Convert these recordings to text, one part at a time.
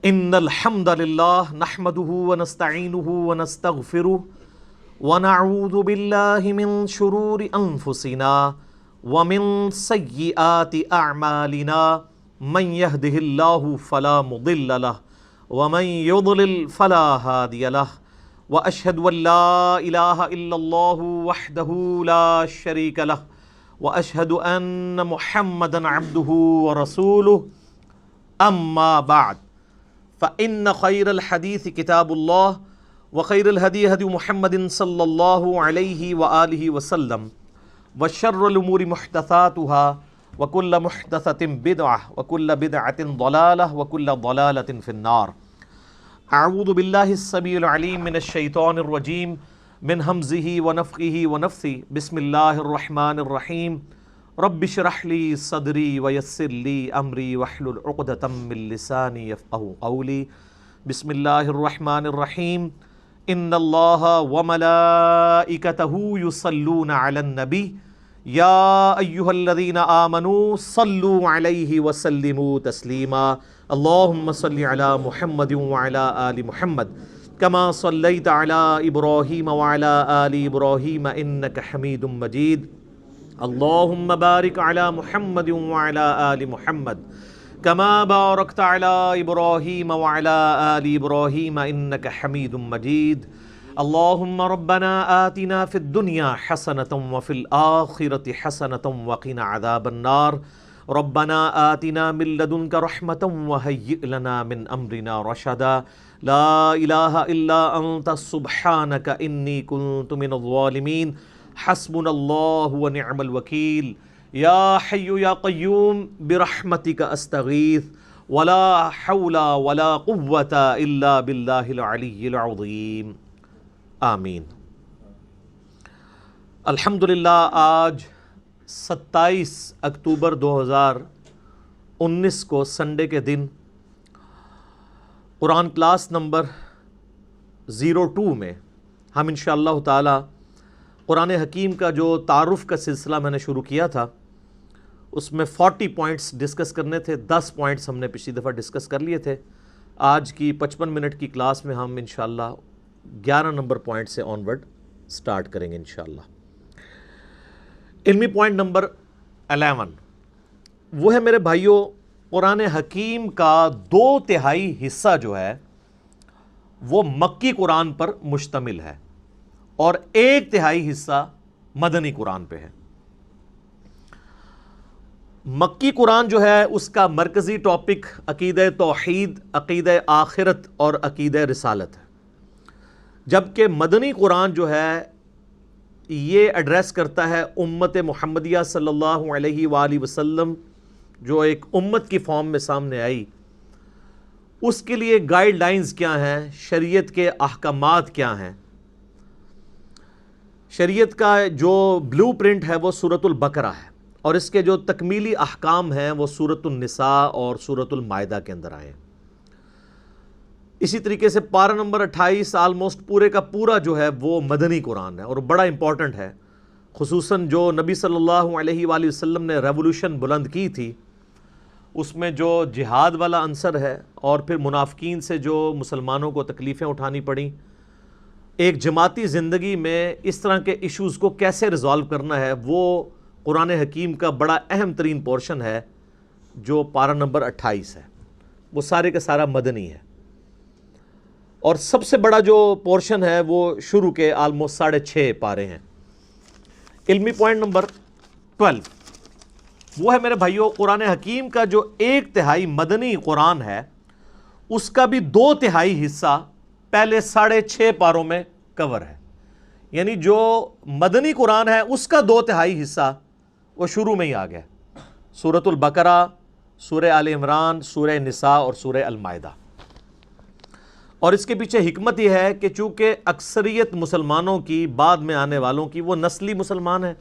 ان الحمد للہ نحمده ونستعینه ونستغفره ونعوذ باللہ من شرور انفسنا ومن سیئات اعمالنا من يهده اللہ فلا مضل له ومن يضلل فلا هادی له واشهد ان لا الہ الا اللہ وحدہ لا شریک له واشهد ان محمدا عبدہ ورسولہ اما بعد فإن خير الحديث كتاب الله وخير الهدي هدي محمد صلى الله عليه وآله وسلم وشر الأمور محدثاتها وكل محدثة بدعة وكل بدعة ضلالة وكل ضلالة في النار. أعوذ بالله السميع العليم من الشيطان الرجيم من همزه ونفخه ونفثه. بسم الله الرحمن الرحيم. رب اشرح لي صدري ويسر لي امري واحلل عقدة من لساني يفقهوا قولي. بسم الله الرحمن الرحيم. ان الله وملائكته يصلون على النبي يا ايها الذين آمنوا صلوا عليه وسلموا تسليما. اللهم صل على محمد وعلى آل محمد كما صليت على إبراهيم وعلى آل إبراهيم إنك حميد مجيد. اللهم بارك على محمد وعلى آل محمد كما باركت على إبراهيم وعلى آل إبراهيم إنك حميد مجيد. اللهم ربنا آتنا في الدنيا حسنة وفي الآخرة حسنة وقنا عذاب النار. ربنا آتنا من لدنك رحمة وهيئ لنا من أمرنا رشدا. لا إله إلا أنت سبحانك إني كنت من الظالمين. حسبنا اللہ ونعم الوکیل. یا حی یا قیوم برحمتک استغیث ولا حول ولا قوة الا باللہ العلی العظیم. آمین. الحمدللہ آج 27 اکتوبر 2019 کو سنڈے کے دن قرآن کلاس نمبر 02 میں ہم انشاءاللہ تعالی قرآن حکیم کا جو تعارف کا سلسلہ میں نے شروع کیا تھا اس میں 40 پوائنٹس ڈسکس کرنے تھے. 10 پوائنٹس ہم نے پچھلی دفعہ ڈسکس کر لیے تھے. آج کی 55 منٹ کی کلاس میں ہم انشاءاللہ 11 نمبر پوائنٹ سے آن ورڈ سٹارٹ کریں گے انشاءاللہ. علمی پوائنٹ نمبر 11 وہ ہے میرے بھائیوں، قرآن حکیم کا 2/3 حصہ جو ہے وہ مکی قرآن پر مشتمل ہے اور 1/3 حصہ مدنی قرآن پہ ہے. مکی قرآن جو ہے اس کا مرکزی ٹاپک عقیدہ توحید، عقیدہ آخرت اور عقیدہ رسالت ہے، جبکہ مدنی قرآن جو ہے یہ ایڈریس کرتا ہے امت محمدیہ صلی اللہ علیہ وآلہ وسلم جو ایک امت کی فارم میں سامنے آئی. اس کے لیے گائیڈ لائنز کیا ہیں، شریعت کے احکامات کیا ہیں. شریعت کا جو بلو پرنٹ ہے وہ سورۃ البقرہ ہے اور اس کے جو تکمیلی احکام ہیں وہ سورۃ النساء اور سورۃ المائدہ کے اندر آئے ہیں. اسی طریقے سے پارہ نمبر 28 آلموسٹ پورے کا پورا جو ہے وہ مدنی قرآن ہے اور بڑا امپورٹنٹ ہے. خصوصاً جو نبی صلی اللہ علیہ وآلہ وسلم نے ریولوشن بلند کی تھی اس میں جو جہاد والا عنصر ہے اور پھر منافقین سے جو مسلمانوں کو تکلیفیں اٹھانی پڑیں، ایک جماعتی زندگی میں اس طرح کے ایشوز کو کیسے ریزالو کرنا ہے، وہ قرآن حکیم کا بڑا اہم ترین پورشن ہے جو پارہ نمبر 28 ہے. وہ سارے کا سارا مدنی ہے اور سب سے بڑا جو پورشن ہے وہ شروع کے آلموسٹ 6.5 پارے ہیں. علمی پوائنٹ نمبر 12 وہ ہے میرے بھائیوں، قرآن حکیم کا جو 1/3 مدنی قرآن ہے اس کا بھی 2/3 حصہ پہلے 6.5 پاروں میں کور ہے. یعنی جو مدنی قرآن ہے اس کا 2/3 حصہ وہ شروع میں ہی آ گیا. سورۃ البقرہ، سورہ آل عمران، سورہ نساء اور سورہ المائدہ. اور اس کے پیچھے حکمت یہ ہے کہ چونکہ اکثریت مسلمانوں کی، بعد میں آنے والوں کی، وہ نسلی مسلمان ہیں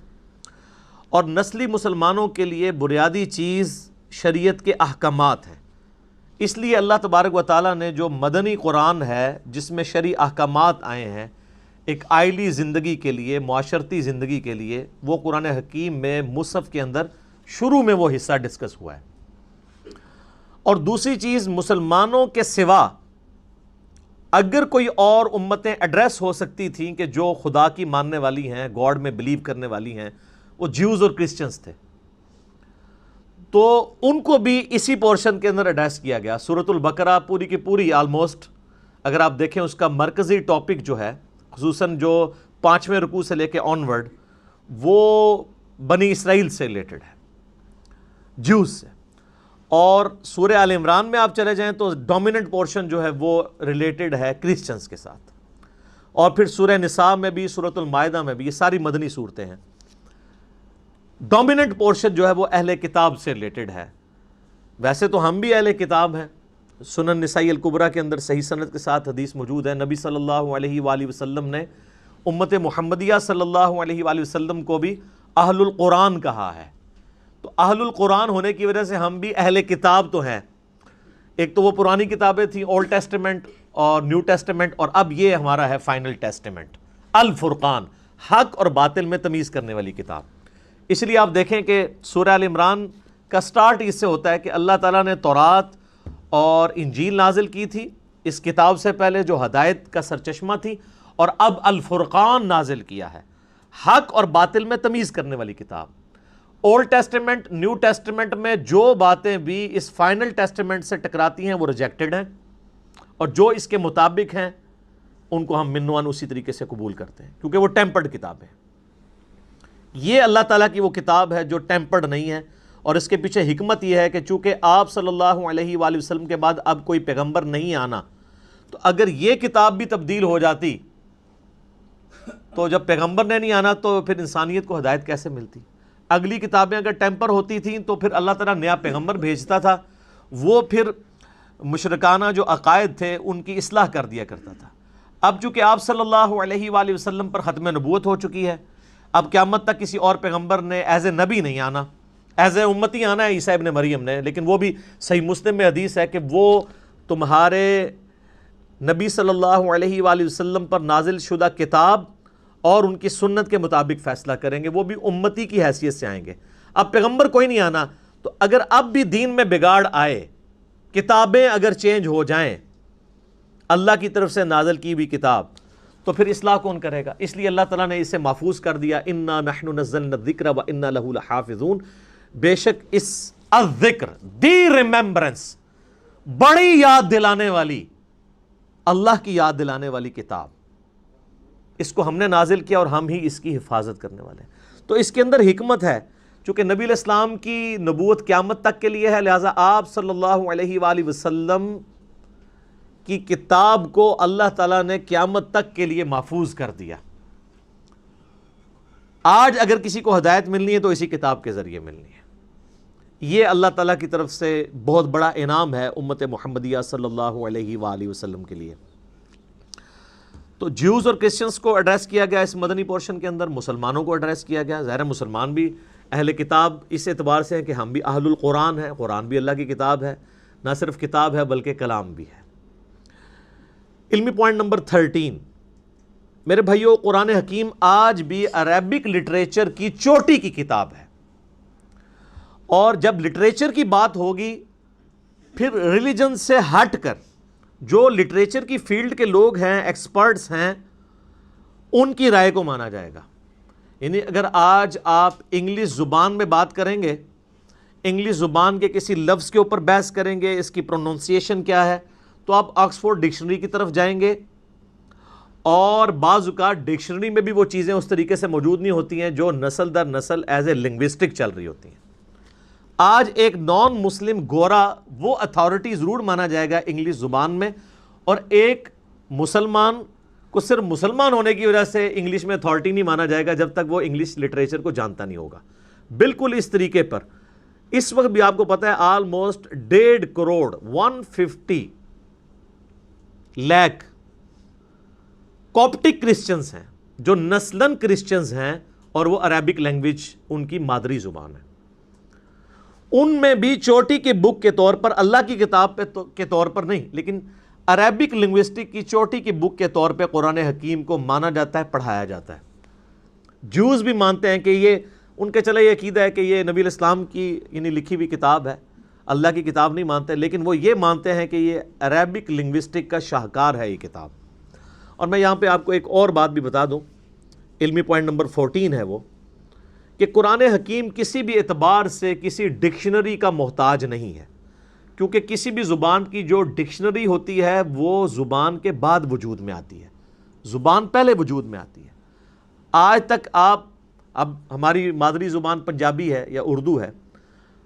اور نسلی مسلمانوں کے لیے بنیادی چیز شریعت کے احکامات ہیں. اس لیے اللہ تبارک و تعالیٰ نے جو مدنی قرآن ہے جس میں شرعی احکامات آئے ہیں ایک آئلی زندگی کے لیے، معاشرتی زندگی کے لیے، وہ قرآن حکیم میں مصحف کے اندر شروع میں وہ حصہ ڈسکس ہوا ہے. اور دوسری چیز مسلمانوں کے سوا اگر کوئی اور امتیں ایڈریس ہو سکتی تھیں کہ جو خدا کی ماننے والی ہیں، گاڈ میں بلیو کرنے والی ہیں، وہ جیوز اور کرسچنز تھے، تو ان کو بھی اسی پورشن کے اندر ایڈریس کیا گیا۔ سورۃ البقرہ پوری کی پوری آلموسٹ اگر آپ دیکھیں اس کا مرکزی ٹاپک جو ہے، خصوصاً جو 5ویں رکوع سے لے کے آنورڈ، وہ بنی اسرائیل سے ریلیٹڈ ہے، جیوز سے۔ اور سورہ آل عمران میں آپ چلے جائیں تو ڈومیننٹ پورشن جو ہے وہ ریلیٹڈ ہے کرسچنز کے ساتھ، اور پھر سورہ نساء میں بھی، سورۃ المائدہ میں بھی، یہ ساری مدنی صورتیں ہیں۔ ڈومیننٹ پورشن جو ہے وہ اہل کتاب سے ریلیٹڈ ہے۔ ویسے تو ہم بھی اہل کتاب ہیں، سنن نسائی الکبریٰ کے اندر صحیح سند کے ساتھ حدیث موجود ہے، نبی صلی اللہ علیہ وآلہ وسلم نے امت محمدیہ صلی اللہ علیہ وآلہ وسلم کو بھی اہل القرآن کہا ہے۔ تو اہل القرآن ہونے کی وجہ سے ہم بھی اہل کتاب تو ہیں۔ ایک تو وہ پرانی کتابیں تھیں، اولڈ ٹیسٹمنٹ اور نیو ٹیسٹمنٹ، اور اب یہ ہمارا ہے فائنل ٹیسٹمنٹ، الفرقان، حق اور باطل میں تمیز کرنے والی کتاب۔ اس لیے آپ دیکھیں کہ سورہ آل عمران کا سٹارٹ اس سے ہوتا ہے کہ اللہ تعالیٰ نے تورات اور انجیل نازل کی تھی اس کتاب سے پہلے، جو ہدایت کا سرچشمہ تھی، اور اب الفرقان نازل کیا ہے، حق اور باطل میں تمیز کرنے والی کتاب۔ اولڈ ٹیسٹمنٹ، نیو ٹیسٹمنٹ میں جو باتیں بھی اس فائنل ٹیسٹمنٹ سے ٹکراتی ہیں وہ ریجیکٹڈ ہیں، اور جو اس کے مطابق ہیں ان کو ہم منوان اسی طریقے سے قبول کرتے ہیں، کیونکہ وہ ٹیمپرڈ کتاب ہے۔ یہ اللہ تعالیٰ کی وہ کتاب ہے جو ٹیمپرڈ نہیں ہے، اور اس کے پیچھے حکمت یہ ہے کہ چونکہ آپ صلی اللہ علیہ وآلہ وسلم کے بعد اب کوئی پیغمبر نہیں آنا، تو اگر یہ کتاب بھی تبدیل ہو جاتی تو جب پیغمبر نے نہیں آنا تو پھر انسانیت کو ہدایت کیسے ملتی؟ اگلی کتابیں اگر ٹیمپر ہوتی تھیں تو پھر اللہ تعالیٰ نیا پیغمبر بھیجتا تھا، وہ پھر مشرکانہ جو عقائد تھے ان کی اصلاح کر دیا کرتا تھا۔ اب چونکہ آپ صلی اللہ علیہ وآلہ وسلم پر ختم نبوت ہو چکی ہے، اب قیامت تک کسی اور پیغمبر نے ایز اے نبی نہیں آنا، ایز اے امتی آنا ہے عیسیٰ ابن مریم نے، لیکن وہ بھی صحیح مسلم میں حدیث ہے کہ وہ تمہارے نبی صلی اللہ علیہ وآلہ وسلم پر نازل شدہ کتاب اور ان کی سنت کے مطابق فیصلہ کریں گے، وہ بھی امتی کی حیثیت سے آئیں گے۔ اب پیغمبر کوئی نہیں آنا، تو اگر اب بھی دین میں بگاڑ آئے، کتابیں اگر چینج ہو جائیں، اللہ کی طرف سے نازل کی ہوئی کتاب، تو پھر اصلاح کون کرے گا؟ اس لیے اللہ تعالیٰ نے اسے محفوظ کر دیا، اِنَّا نَحْنُ نَزَّلْنَا الذِّكْرَ وَإِنَّا لَهُ لَحَافِظُونَ۔ بے شک اس الذکر، دی ریممبرنس، بڑی یاد دلانے والی، اللہ کی یاد دلانے والی کتاب، اس کو ہم نے نازل کیا اور ہم ہی اس کی حفاظت کرنے والے ہیں۔ تو اس کے اندر حکمت ہے، چونکہ نبی علیہ السلام کی نبوت قیامت تک کے لیے ہے، لہٰذا آپ صلی اللہ علیہ وآلہ وسلم کی کتاب کو اللہ تعالیٰ نے قیامت تک کے لیے محفوظ کر دیا۔ آج اگر کسی کو ہدایت ملنی ہے تو اسی کتاب کے ذریعے ملنی ہے۔ یہ اللہ تعالیٰ کی طرف سے بہت بڑا انعام ہے امت محمدیہ صلی اللہ علیہ وآلہ وسلم کے لیے۔ تو جیوز اور کرسچنس کو ایڈریس کیا گیا اس مدنی پورشن کے اندر، مسلمانوں کو ایڈریس کیا گیا۔ ظاہر مسلمان بھی اہل کتاب اس اعتبار سے ہیں کہ ہم بھی اہل القرآن ہیں، قرآن بھی اللہ کی کتاب ہے، نہ صرف کتاب ہے بلکہ کلام بھی ہے۔ علمی پوائنٹ نمبر 13، میرے بھائیو، قرآن حکیم آج بھی عربک لٹریچر کی چوٹی کی کتاب ہے، اور جب لٹریچر کی بات ہوگی پھر ریلیجن سے ہٹ کر جو لٹریچر کی فیلڈ کے لوگ ہیں، ایکسپرٹس ہیں، ان کی رائے کو مانا جائے گا۔ یعنی اگر آج آپ انگلش زبان میں بات کریں گے، انگلش زبان کے کسی لفظ کے اوپر بحث کریں گے، اس کی پروننسیشن کیا ہے، تو آپ آکسفورڈ ڈکشنری کی طرف جائیں گے، اور بعض اوقات ڈکشنری میں بھی وہ چیزیں اس طریقے سے موجود نہیں ہوتی ہیں جو نسل در نسل ایز اے لنگوسٹک چل رہی ہوتی ہیں۔ آج ایک نان مسلم گورا وہ اتھارٹی ضرور مانا جائے گا انگلش زبان میں، اور ایک مسلمان کو صرف مسلمان ہونے کی وجہ سے انگلش میں اتھارٹی نہیں مانا جائے گا جب تک وہ انگلش لٹریچر کو جانتا نہیں ہوگا۔ بالکل اس طریقے پر اس وقت بھی آپ کو پتہ ہے آلموسٹ 1.5 کروڑ 150 لاکھ کوپٹک کرسچنز ہیں جو نسلاً کرسچنز ہیں، اور وہ عربک لینگویج ان کی مادری زبان ہے۔ ان میں بھی چوٹی کی بک کے طور پر، اللہ کی کتاب کے طور پر نہیں، لیکن عربک لنگوسٹک کی چوٹی کی بک کے طور پہ قرآن حکیم کو مانا جاتا ہے، پڑھایا جاتا ہے۔ جوز بھی مانتے ہیں کہ یہ ان کے چلے یہ عقیدہ ہے کہ یہ نبی علیہ السلام کی یعنی لکھی ہوئی کتاب ہے۔ اللہ کی کتاب نہیں مانتے، لیکن وہ یہ مانتے ہیں کہ یہ عربک لنگوسٹک کا شاہکار ہے یہ کتاب۔ اور میں یہاں پہ آپ کو ایک اور بات بھی بتا دوں، علمی پوائنٹ نمبر 14 ہے وہ، کہ قرآن حکیم کسی بھی اعتبار سے کسی ڈکشنری کا محتاج نہیں ہے، کیونکہ کسی بھی زبان کی جو ڈکشنری ہوتی ہے وہ زبان کے بعد وجود میں آتی ہے، زبان پہلے وجود میں آتی ہے۔ آج تک آپ، اب ہماری مادری زبان پنجابی ہے یا اردو ہے،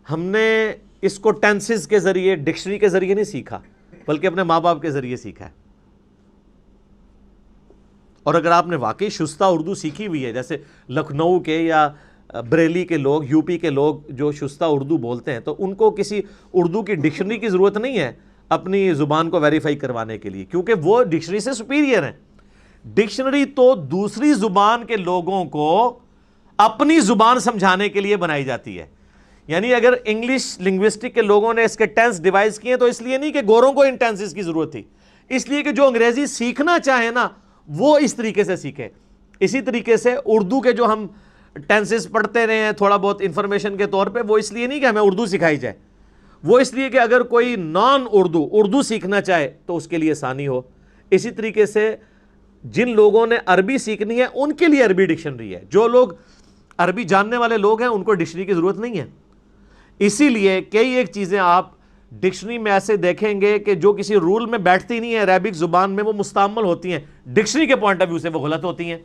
ہم نے اس کو ٹینسز کے ذریعے، ڈکشنری کے ذریعے نہیں سیکھا، بلکہ اپنے ماں باپ کے ذریعے سیکھا ہے۔ اور اگر آپ نے واقعی شستہ اردو سیکھی ہوئی ہے، جیسے لکھنؤ کے یا بریلی کے لوگ، یو پی کے لوگ جو شستہ اردو بولتے ہیں، تو ان کو کسی اردو کی ڈکشنری کی ضرورت نہیں ہے اپنی زبان کو ویریفائی کروانے کے لیے، کیونکہ وہ ڈکشنری سے سپیریئر ہیں۔ ڈکشنری تو دوسری زبان کے لوگوں کو اپنی زبان سمجھانے کے لیے بنائی جاتی ہے۔ یعنی اگر انگلش لنگوسٹک کے لوگوں نے اس کے ٹینس ڈیوائز کیے تو اس لیے نہیں کہ گوروں کو ان ٹینسز کی ضرورت تھی، اس لیے کہ جو انگریزی سیکھنا چاہے نا وہ اس طریقے سے سیکھے۔ اسی طریقے سے اردو کے جو ہم ٹینسز پڑھتے رہے ہیں تھوڑا بہت انفارمیشن کے طور پہ، وہ اس لیے نہیں کہ ہمیں اردو سکھائی جائے، وہ اس لیے کہ اگر کوئی نان اردو سیکھنا چاہے تو اس کے لیے آسانی ہو۔ اسی طریقے سے جن لوگوں نے عربی سیکھنی ہے ان کے لیے عربی ڈکشنری ہے، جو لوگ عربی جاننے والے لوگ ہیں ان کو ڈکشنری کی ضرورت نہیں ہے۔ اسی لیے کئی ایک چیزیں آپ ڈکشنری میں ایسے دیکھیں گے کہ جو کسی رول میں بیٹھتی نہیں ہیں عربک زبان میں، وہ مستعمل ہوتی ہیں، ڈکشنری کے پوائنٹ آف ویو سے وہ غلط ہوتی ہیں۔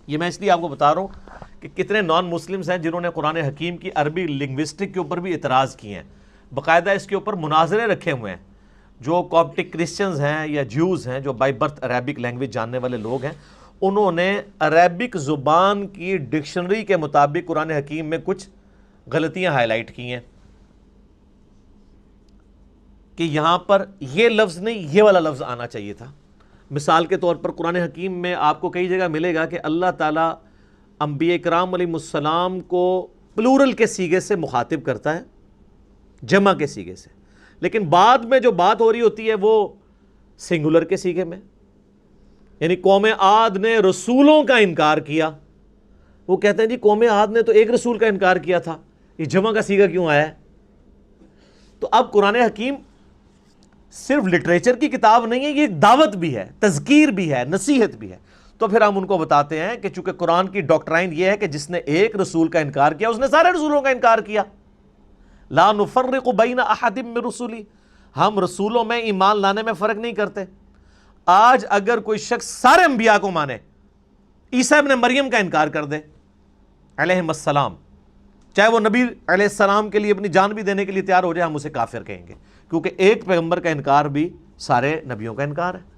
یہ میں اس لیے آپ کو بتا رہا ہوں کہ کتنے نان مسلمز ہیں جنہوں نے قرآن حکیم کی عربی لنگوسٹک کے اوپر بھی اعتراض کیے ہیں، باقاعدہ اس کے اوپر مناظرے رکھے ہوئے ہیں۔ جو کاپٹک کرسچنز ہیں یا جیوز ہیں جو بائی برتھ عربک لینگویج جاننے والے لوگ ہیں، انہوں نے عربک زبان کی ڈکشنری کے مطابق قرآن حکیم میں کچھ غلطیاں ہائی لائٹ کی ہیں کہ یہاں پر یہ لفظ نہیں یہ والا لفظ آنا چاہیے تھا۔ مثال کے طور پر قرآن حکیم میں آپ کو کئی جگہ ملے گا کہ اللہ تعالیٰ انبیاء کرام علیہ السلام کو پلورل کے سیغے سے مخاطب کرتا ہے، جمع کے سیغے سے، لیکن بعد میں جو بات ہو رہی ہوتی ہے وہ سنگولر کے سیغے میں۔ یعنی قوم عاد نے رسولوں کا انکار کیا، وہ کہتے ہیں جی قوم عاد نے تو ایک رسول کا انکار کیا تھا، یہ جمع کا سیغہ کیوں آیا ہے؟ تو اب قرآن حکیم صرف لٹریچر کی کتاب نہیں ہے، یہ ایک دعوت بھی ہے، تذکیر بھی ہے، نصیحت بھی ہے۔ تو پھر ہم ان کو بتاتے ہیں کہ چونکہ قرآن کی ڈاکٹرائن یہ ہے کہ جس نے ایک رسول کا انکار کیا اس نے سارے رسولوں کا انکار کیا۔ لا نفرق بین احد من رسولی، ہم رسولوں میں ایمان لانے میں فرق نہیں کرتے۔ آج اگر کوئی شخص سارے انبیاء کو مانے، عیسیٰ ابن مریم کا انکار کر دے علیہم السلام، چاہے وہ نبی علیہ السلام کے لیے اپنی جان بھی دینے کے لیے تیار ہو جائے، ہم اسے کافر کہیں گے، کیونکہ ایک پیغمبر کا انکار بھی سارے نبیوں کا انکار ہے۔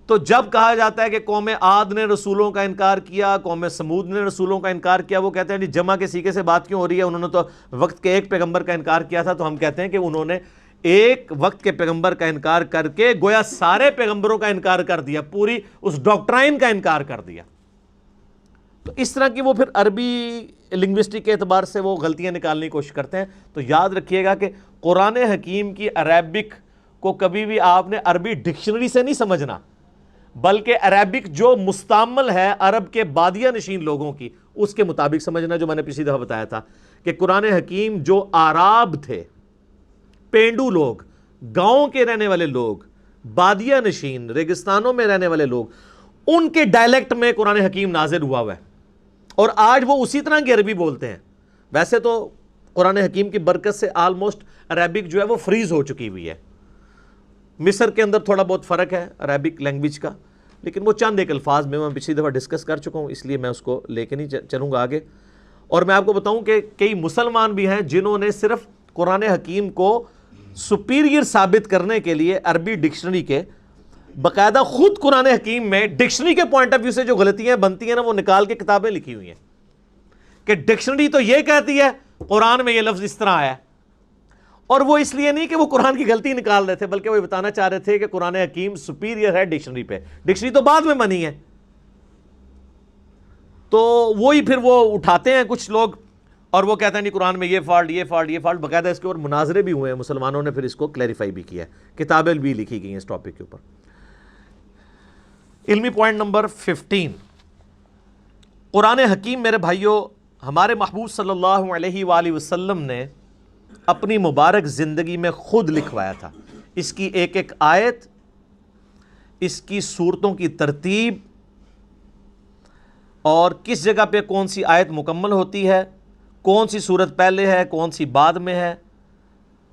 تو جب کہا جاتا ہے کہ قوم عاد نے رسولوں کا انکار کیا، قوم سمود نے رسولوں کا انکار کیا، وہ کہتے ہیں جی جمع کے سیغے سے بات کیوں ہو رہی ہے، انہوں نے تو وقت کے ایک پیغمبر کا انکار کیا تھا۔ تو ہم کہتے ہیں کہ انہوں نے ایک وقت کے پیغمبر کا انکار کر کے گویا سارے پیغمبروں کا انکار کر دیا، پوری اس ڈاکٹرائن کا انکار کر دیا۔ تو اس طرح کی وہ پھر عربی لنگوسٹک کے اعتبار سے وہ غلطیاں نکالنے کی کوشش کرتے ہیں۔ تو یاد رکھیے گا کہ قرآن حکیم کی عربک کو کبھی بھی آپ نے عربی ڈکشنری سے نہیں سمجھنا، بلکہ عربک جو مستعمل ہے عرب کے بادیہ نشین لوگوں کی، اس کے مطابق سمجھنا، جو میں نے پچھلی دفعہ بتایا تھا کہ قرآن حکیم جو آراب تھے، پینڈو لوگ، گاؤں کے رہنے والے لوگ، بادیہ نشین ریگستانوں میں رہنے والے لوگ، ان کے ڈائلیکٹ میں قرآن حکیم نازل ہوا ہے، اور آج وہ اسی طرح کی عربی بولتے ہیں۔ ویسے تو قرآن حکیم کی برکت سے آلموسٹ عربک جو ہے وہ فریز ہو چکی ہوئی ہے۔ مصر کے اندر تھوڑا بہت فرق ہے عربک لینگویج کا، لیکن وہ چند ایک الفاظ میں پچھلی دفعہ ڈسکس کر چکا ہوں، اس لیے میں اس کو لے کے نہیں چلوں گا آگے۔ اور میں آپ کو بتاؤں کہ کئی مسلمان بھی ہیں جنہوں نے صرف قرآن حکیم کو سپیریئر ثابت کرنے کے لیے عربی ڈکشنری کے باقاعدہ خود قرآن حکیم میں ڈکشنری کے پوائنٹ آف ویو سے جو غلطیاں بنتی ہیں نا وہ نکال کے کتابیں لکھی ہوئی ہیں کہ ڈکشنری تو یہ کہتی ہے قرآن میں یہ لفظ اس طرح آیا ہے۔ اور وہ اس لیے نہیں کہ وہ قرآن کی غلطی نکال رہے تھے، بلکہ وہ بتانا چاہ رہے تھے کہ قرآن حکیم سپیریئر ہے ڈکشنری پہ، ڈکشنری تو بعد میں بنی ہے۔ تو وہی پھر وہ اٹھاتے ہیں کچھ لوگ اور وہ کہتے ہیں نہیں قرآن میں یہ فالٹ، یہ فالٹ، یہ فالٹ، باقاعدہ اس کے اوپر مناظرے بھی ہوئے ہیں، مسلمانوں نے پھر اس کو کلیریفائی بھی کیا ہے، کتابیں بھی لکھی گئی ہیں اس ٹاپک کے اوپر۔ علمی پوائنٹ نمبر 15، قرآن حکیم میرے بھائیوں ہمارے محبوب صلی اللہ علیہ وآلہ وسلم نے اپنی مبارک زندگی میں خود لکھوایا تھا. اس کی ایک ایک آیت، اس کی صورتوں کی ترتیب، اور کس جگہ پہ کون سی آیت مکمل ہوتی ہے، کون سی صورت پہلے ہے کون سی بعد میں ہے،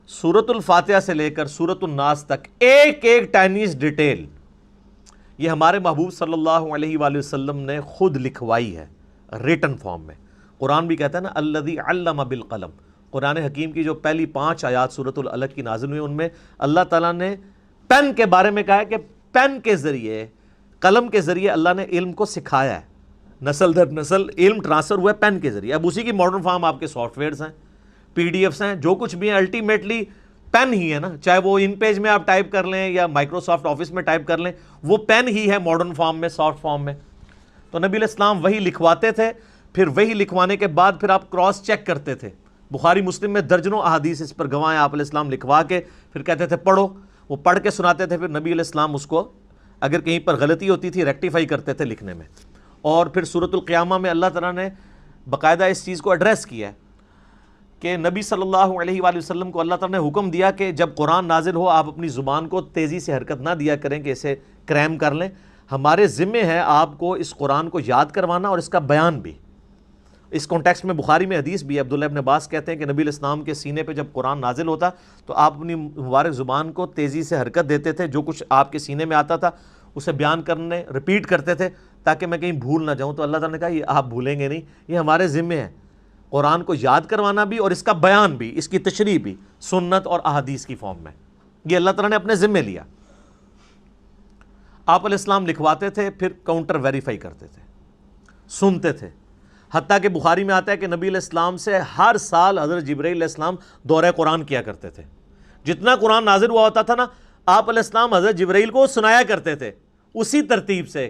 سورۃ الفاتحہ سے لے کر سورۃ الناس تک ایک ایک ٹائنیز ڈیٹیل یہ ہمارے محبوب صلی اللہ علیہ وآلہ وسلم نے خود لکھوائی ہے ریٹن فارم میں. قرآن بھی کہتا ہے نا الذی علم بالقلم. قرآن حکیم کی جو پہلی 5 آیات سورۃ العلق کی نازل ہوئی ان میں اللہ تعالیٰ نے پین کے بارے میں کہا ہے کہ پین کے ذریعے، قلم کے ذریعے اللہ نے علم کو سکھایا ہے. نسل در نسل علم ٹرانسفر ہوا ہے پین کے ذریعے. اب اسی کی ماڈرن فارم آپ کے سافٹ ویئرز ہیں، پی ڈی ایفس ہیں، جو کچھ بھی ہیں، الٹیمیٹلی پین ہی ہے نا. چاہے وہ ان پیج میں آپ ٹائپ کر لیں یا مائکروسافٹ آفس میں ٹائپ کر لیں، وہ پین ہی ہے ماڈرن فارم میں، سافٹ فارم میں. تو نبی علیہ السلام وہی لکھواتے تھے، پھر وہی لکھوانے کے بعد پھر آپ کراس چیک کرتے تھے. بخاری مسلم میں درجنوں احادیث اس پر گواہ ہیں. آپ علیہ السلام لکھوا کے پھر کہتے تھے پڑھو، وہ پڑھ کے سناتے تھے. پھر نبی علیہ السلام اس کو اگر کہیں پر غلطی ہوتی تھی ریکٹیفائی کرتے تھے لکھنے میں. اور پھر سورۃ القیامہ میں اللہ تعالیٰ نے باقاعدہ اس چیز کو ایڈریس کیا ہے کہ نبی صلی اللہ علیہ وآلہ وسلم کو اللہ تعالیٰ نے حکم دیا کہ جب قرآن نازل ہو آپ اپنی زبان کو تیزی سے حرکت نہ دیا کریں کہ اسے کریم کر لیں. ہمارے ذمے ہے آپ کو اس قرآن کو یاد کروانا اور اس کا بیان بھی. اس کانٹیکسٹ میں بخاری میں حدیث بھی ہے. عبداللہ ابن عباس کہتے ہیں کہ نبی علیہ السلام کے سینے پہ جب قرآن نازل ہوتا تو آپ اپنی مبارک زبان کو تیزی سے حرکت دیتے تھے، جو کچھ آپ کے سینے میں آتا تھا اسے بیان کرنے ریپیٹ کرتے تھے تاکہ میں کہیں بھول نہ جاؤں. تو اللہ تعالیٰ نے کہا یہ آپ بھولیں گے نہیں، یہ ہمارے ذمے ہے قرآن کو یاد کروانا بھی اور اس کا بیان بھی، اس کی تشریح بھی سنت اور احادیث کی فارم میں. یہ اللہ تعالیٰ نے اپنے ذمے لیا. آپ علیہ السلام لکھواتے تھے، پھر کاؤنٹر ویریفائی کرتے تھے، سنتے تھے. حتیٰ کہ بخاری میں آتا ہے کہ نبی علیہ السلام سے ہر سال حضرت جبرائیل علیہ السلام دورہ قرآن کیا کرتے تھے. جتنا قرآن نازل ہوا ہوتا تھا نا، آپ علیہ السلام حضرت جبرائیل کو سنایا کرتے تھے اسی ترتیب سے،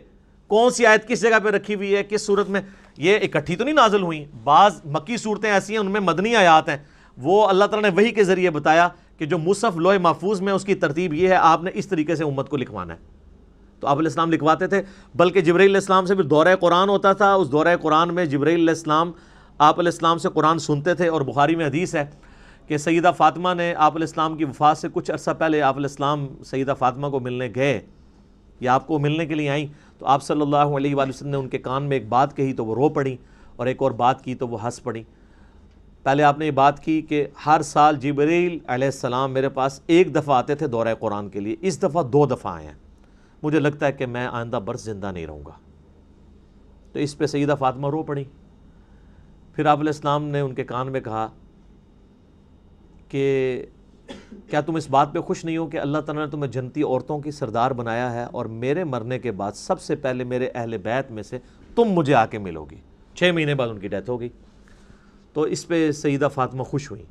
کون سی آیت کس جگہ پہ رکھی ہوئی ہے، کس صورت میں. یہ اکٹھی تو نہیں نازل ہوئی، بعض مکی صورتیں ایسی ہیں ان میں مدنی آیات ہیں، وہ اللہ تعالیٰ نے وحی کے ذریعے بتایا کہ جو مصحف لوح محفوظ میں اس کی ترتیب یہ ہے، آپ نے اس طریقے سے امت کو لکھوانا ہے. تو آپ علیہ السلام لکھواتے تھے. بلکہ جبرائیل علیہ السلام سے پھر دورہ قرآن ہوتا تھا. اس دورہ قرآن میں جبرائیل علیہ السلام آپ علیہ السلام سے قرآن سنتے تھے. اور بخاری میں حدیث ہے کہ سیدہ فاطمہ نے آپ علیہ السلام کی وفات سے کچھ عرصہ پہلے آپ علیہ السلام سیدہ فاطمہ کو ملنے گئے یا آپ کو ملنے کے لیے آئیں، تو آپ صلی اللہ علیہ وآلہ وسلم نے ان کے کان میں ایک بات کہی تو وہ رو پڑیں، اور ایک اور بات کی تو وہ ہنس پڑیں. پہلے آپ نے یہ بات کی کہ ہر سال جبرائیل علیہ السلام میرے پاس ایک دفعہ آتے تھے دورہ قرآن کے لیے، اس دفعہ 2 دفعہ آئے ہیں، مجھے لگتا ہے کہ میں آئندہ برس زندہ نہیں رہوں گا. تو اس پہ سیدہ فاطمہ رو پڑی. پھر آپ علیہ السلام نے ان کے کان میں کہا کہ کیا تم اس بات پہ خوش نہیں ہو کہ اللہ تعالیٰ نے تمہیں جنتی عورتوں کی سردار بنایا ہے، اور میرے مرنے کے بعد سب سے پہلے میرے اہل بیت میں سے تم مجھے آ کے ملو گی. 6 مہینے بعد ان کی ڈیتھ ہو گئی. تو اس پہ سیدہ فاطمہ خوش ہوئیں.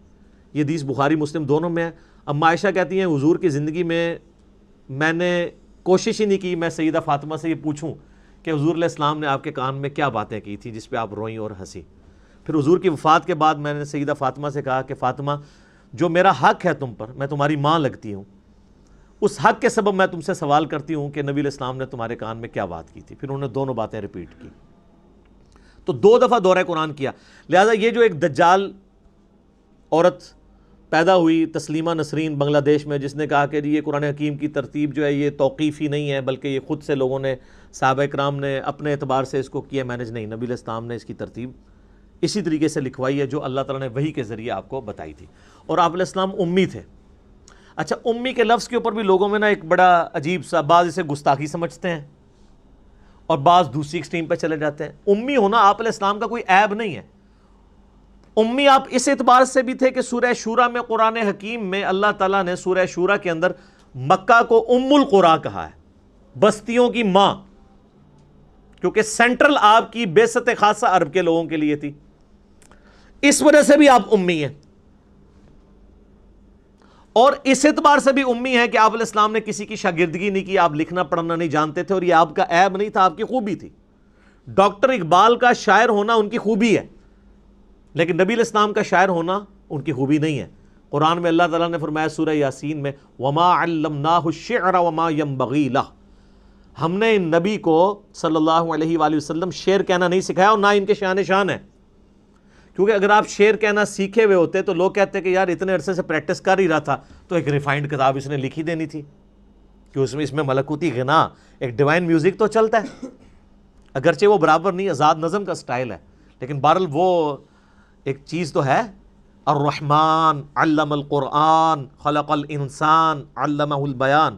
یہ حدیث بخاری مسلم دونوں میں ہے. اما عائشہ کہتی ہیں حضور کی زندگی میں نے کوشش ہی نہیں کی میں سیدہ فاطمہ سے یہ پوچھوں کہ حضور علیہ السلام نے آپ کے کان میں کیا باتیں کی تھی جس پہ آپ روئیں اور ہنسی. پھر حضور کی وفات کے بعد میں نے سیدہ فاطمہ سے کہا کہ فاطمہ، جو میرا حق ہے تم پر، میں تمہاری ماں لگتی ہوں، اس حق کے سبب میں تم سے سوال کرتی ہوں کہ نبی علیہ السلام نے تمہارے کان میں کیا بات کی تھی. پھر انہوں نے دونوں باتیں ریپیٹ کی. تو 2 دفعہ دورہ قرآن کیا. لہٰذا یہ جو ایک دجال عورت پیدا ہوئی تسلیمہ نسرین بنگلہ دیش میں، جس نے کہا کہ یہ قرآن حکیم کی ترتیب جو ہے یہ توقیفی نہیں ہے بلکہ یہ خود سے لوگوں نے، صحابہ کرام نے اپنے اعتبار سے اس کو کیا مینج نہیں، نبی علیہ السلام نے اس کی ترتیب اسی طریقے سے لکھوائی ہے جو اللہ تعالیٰ نے وحی کے ذریعے آپ کو بتائی تھی. اور آپ علیہ السلام امی تھے. اچھا، امی کے لفظ کے اوپر بھی لوگوں میں نا ایک بڑا عجیب سا، بعض اسے گستاخی سمجھتے ہیں اور بعض دوسری ایکسٹریم پہ چلے جاتے ہیں. امی ہونا آپ علیہ السلام کا کوئی عیب نہیں ہے. امی آپ اس اعتبار سے بھی تھے کہ سورہ شورا میں، قرآن حکیم میں اللہ تعالیٰ نے سورہ شورا کے اندر مکہ کو ام القریٰ کہا ہے، بستیوں کی ماں، کیونکہ سینٹرل آپ کی بعثت خاصہ عرب کے لوگوں کے لیے تھی. اس وجہ سے بھی آپ امی ہیں. اور اس اعتبار سے بھی امی ہے کہ آپ علیہ السلام نے کسی کی شاگردگی نہیں کی، آپ لکھنا پڑھنا نہیں جانتے تھے، اور یہ آپ کا عیب نہیں تھا، آپ کی خوبی تھی. ڈاکٹر اقبال کا شاعر ہونا ان کی خوبی ہے، لیکن نبی علیہ السلام کا شاعر ہونا ان کی خوبی نہیں ہے. قرآن میں اللہ تعالیٰ نے فرمایا سورہ یاسین میں وَمَا عَلَّمْنَاهُ الشِّعْرَ وَمَا يَنبَغِي لَهُ، ہم نے ان نبی کو صلی اللہ علیہ وآلہ وسلم شعر کہنا نہیں سکھایا اور نہ ان کے شان ہے، کیونکہ اگر آپ شعر کہنا سیکھے ہوئے ہوتے تو لوگ کہتے کہ یار اتنے عرصے سے پریکٹس کر ہی رہا تھا تو ایک ریفائنڈ کتاب اس نے لکھی دینی تھی کہ اس میں ملکوتی غنا، ایک ڈیوائن میوزک تو چلتا ہے، اگرچہ وہ برابر نہیں، آزاد نظم کا سٹائل ہے، لیکن بہرحال وہ ایک چیز تو ہے۔ الرحمن علم القرآن خلق الانسان علمہ البیان۔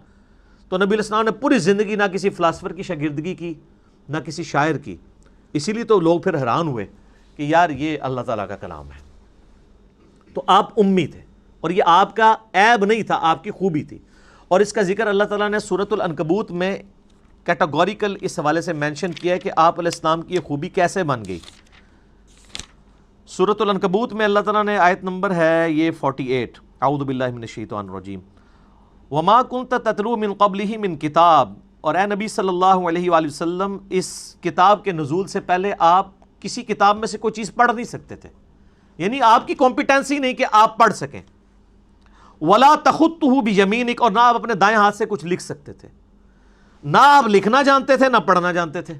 تو نبی علیہ السلام نے پوری زندگی نہ کسی فلاسفر کی شاگردگی کی نہ کسی شاعر کی، اسی لیے تو لوگ پھر حیران ہوئے کہ یار یہ اللہ تعالیٰ کا کلام ہے۔ تو آپ امی تھے، اور یہ آپ کا عیب نہیں تھا، آپ کی خوبی تھی، اور اس کا ذکر اللہ تعالیٰ نے سورۃ العنکبوت میں کیٹاگوریکل اس حوالے سے مینشن کیا ہے کہ آپ علیہ السلام کی یہ خوبی کیسے بن گئی۔ سورۃ العنکبوت میں اللہ تعالیٰ نے آیت نمبر ہے یہ 48، اعوذ باللہ من الشیطان الرجیم، وما کنت تتلو من قبلہ من کتاب، اور اے نبی صلی اللہ علیہ وآلہ وسلم اس کتاب کے نزول سے پہلے آپ کسی کتاب میں سے کوئی چیز پڑھ نہیں سکتے تھے، یعنی آپ کی کمپیٹنسی نہیں کہ آپ پڑھ سکیں۔ ولا تخطہ بیمینک، اور نہ آپ اپنے دائیں ہاتھ سے کچھ لکھ سکتے تھے، نہ آپ لکھنا جانتے تھے نہ پڑھنا جانتے تھے۔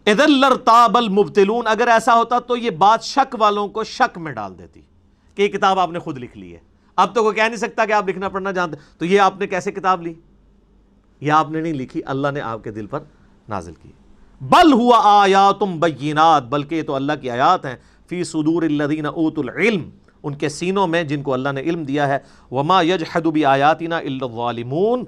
اذا لارتاب المبطلون، اگر ایسا ہوتا تو یہ بات شک والوں کو شک میں ڈال دیتی کہ یہ کتاب آپ نے خود لکھ لی ہے۔ اب تو کوئی کہہ نہیں سکتا کہ آپ لکھنا پڑھنا جانتے، تو یہ آپ نے کیسے کتاب لی؟ یہ آپ نے نہیں لکھی، اللہ نے آپ کے دل پر نازل کی۔ بل ہوا آیات بینات، بلکہ یہ تو اللہ کی آیات ہیں، فی صدور الذین اوتوا العلم، ان کے سینوں میں جن کو اللہ نے علم دیا ہے۔ وما یجحد بآیاتنا الا الظالمون،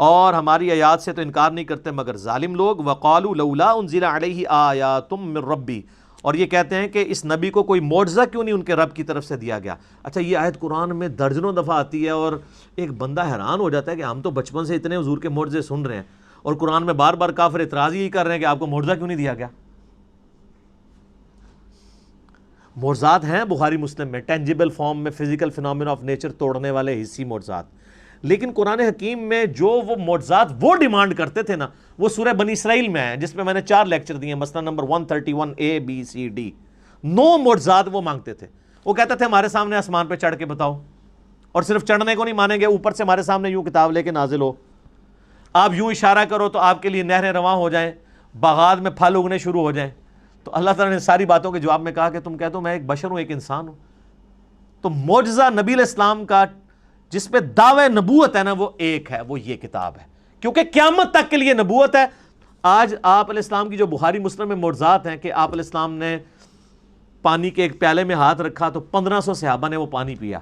اور ہماری آیات سے تو انکار نہیں کرتے مگر ظالم لوگ۔ وقالوا لولا انزل علیہ آیات من ربی، اور یہ کہتے ہیں کہ اس نبی کو کوئی معجزہ کیوں نہیں ان کے رب کی طرف سے دیا گیا۔ اچھا، یہ آیت قرآن میں درجنوں دفعہ آتی ہے اور ایک بندہ حیران ہو جاتا ہے کہ ہم تو بچپن سے اتنے حضور کے معجزے سن رہے ہیں، اور قرآن میں بار بار کافر اعتراض یہی کر رہے ہیں کہ آپ کو معجزہ کیوں نہیں دیا گیا۔ معجزات ہیں بخاری مسلم میں، ٹینجیبل فارم میں، فزیکل فینومینا آف نیچر توڑنے والے حصی معجزات، لیکن قرآن حکیم میں جو وہ معجزات وہ ڈیمانڈ کرتے تھے نا، وہ سورہ بنی اسرائیل میں ہے، جس میں نے 4 لیکچر دیے، مثلا number 131 A B C D، 9 معجزات وہ مانگتے تھے۔ وہ کہتے تھے ہمارے سامنے آسمان پہ چڑھ کے بتاؤ، اور صرف چڑھنے کو نہیں مانیں گے، اوپر سے ہمارے سامنے یوں کتاب لے کے نازل ہو، آپ یوں اشارہ کرو تو آپ کے لیے نہریں رواں ہو جائیں، باغات میں پھل اگنے شروع ہو جائیں۔ تو اللہ تعالیٰ نے ساری باتوں کے جواب میں کہا کہ تم کہتے ہو میں ایک بشر ہوں، ایک انسان ہوں۔ تو معجزہ نبی علیہ السلام کا جس پہ دعوی نبوت ہے نا، وہ ایک ہے، وہ یہ کتاب ہے، کیونکہ قیامت تک کے لیے نبوت ہے۔ آج آپ علیہ السلام کی جو بخاری مسلم میں معجزات ہیں کہ آپ علیہ السلام نے پانی کے ایک پیالے میں ہاتھ رکھا تو 1500 صحابہ نے وہ پانی پیا،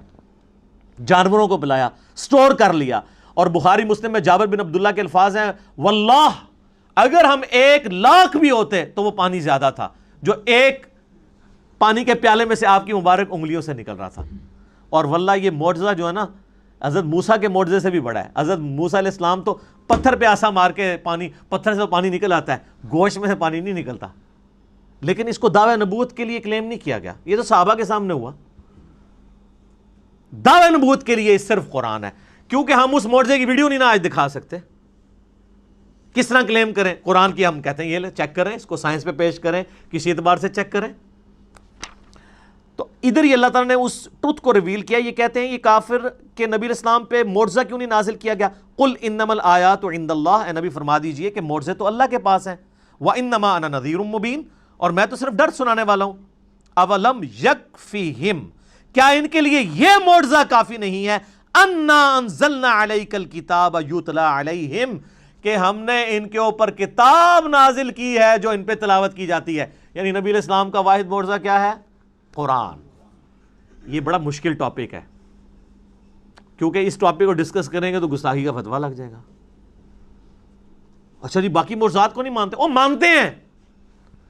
جانوروں کو پلایا، سٹور کر لیا۔ اور بخاری مسلم میں جابر بن عبداللہ کے الفاظ ہیں، واللہ اگر ہم 1,00,000 بھی ہوتے تو وہ پانی زیادہ تھا جو ایک پانی کے پیالے میں سے آپ کی مبارک انگلیوں سے نکل رہا تھا۔ اور واللہ یہ معجزہ جو ہے نا، حضرت موسیٰ کے معجزے سے بھی بڑا ہے۔ حضرت موسیٰ علیہ السلام تو پتھر پہ آسا مار کے پتھر سے تو پانی نکل آتا ہے، گوشت میں سے پانی نہیں نکلتا، لیکن اس کو دعوی نبوت کے لیے کلیم نہیں کیا گیا۔ یہ تو صحابہ کے سامنے ہوا۔ دعوی نبوت کے لیے صرف قرآن ہے، کیونکہ ہم اس معجزے کی ویڈیو نہیں نا آج دکھا سکتے۔ کس طرح کلیم کریں قرآن کی؟ ہم کہتے ہیں یہ لے چیک کریں، اس کو سائنس پہ پیش کریں، کسی اعتبار سے چیک کریں۔ تو ادھر ہی اللہ تعالیٰ نے اس ٹروتھ کو ریویل کیا۔ یہ کہتے ہیں یہ کافر کہ نبی علیہ السلام پہ معجزہ کیوں نہیں نازل کیا گیا؟ قل انما الآیات عند اللہ، اے نبی فرما دیجئے کہ معجزے تو اللہ کے پاس ہیں۔ وانما انا نذیر مبین، اور میں تو صرف ڈر سنانے والا ہوں۔ اولم یکفیہم، کیا ان کے لیے یہ معجزہ کافی نہیں ہے؟ انا انزلنا علیک الکتاب یتلی علیہم، کہ ہم نے ان کے اوپر کتاب نازل کی ہے جو ان پہ تلاوت کی جاتی ہے۔ یعنی نبی علیہ السلام کا واحد معجزہ کیا ہے؟ قرآن۔ یہ بڑا مشکل ٹاپک ہے، کیونکہ اس ٹاپک کو ڈسکس کریں گے تو گستاخی کا فتویٰ لگ جائے گا۔ اچھا جی، باقی معجزات کو نہیں مانتے؟ وہ مانتے ہیں،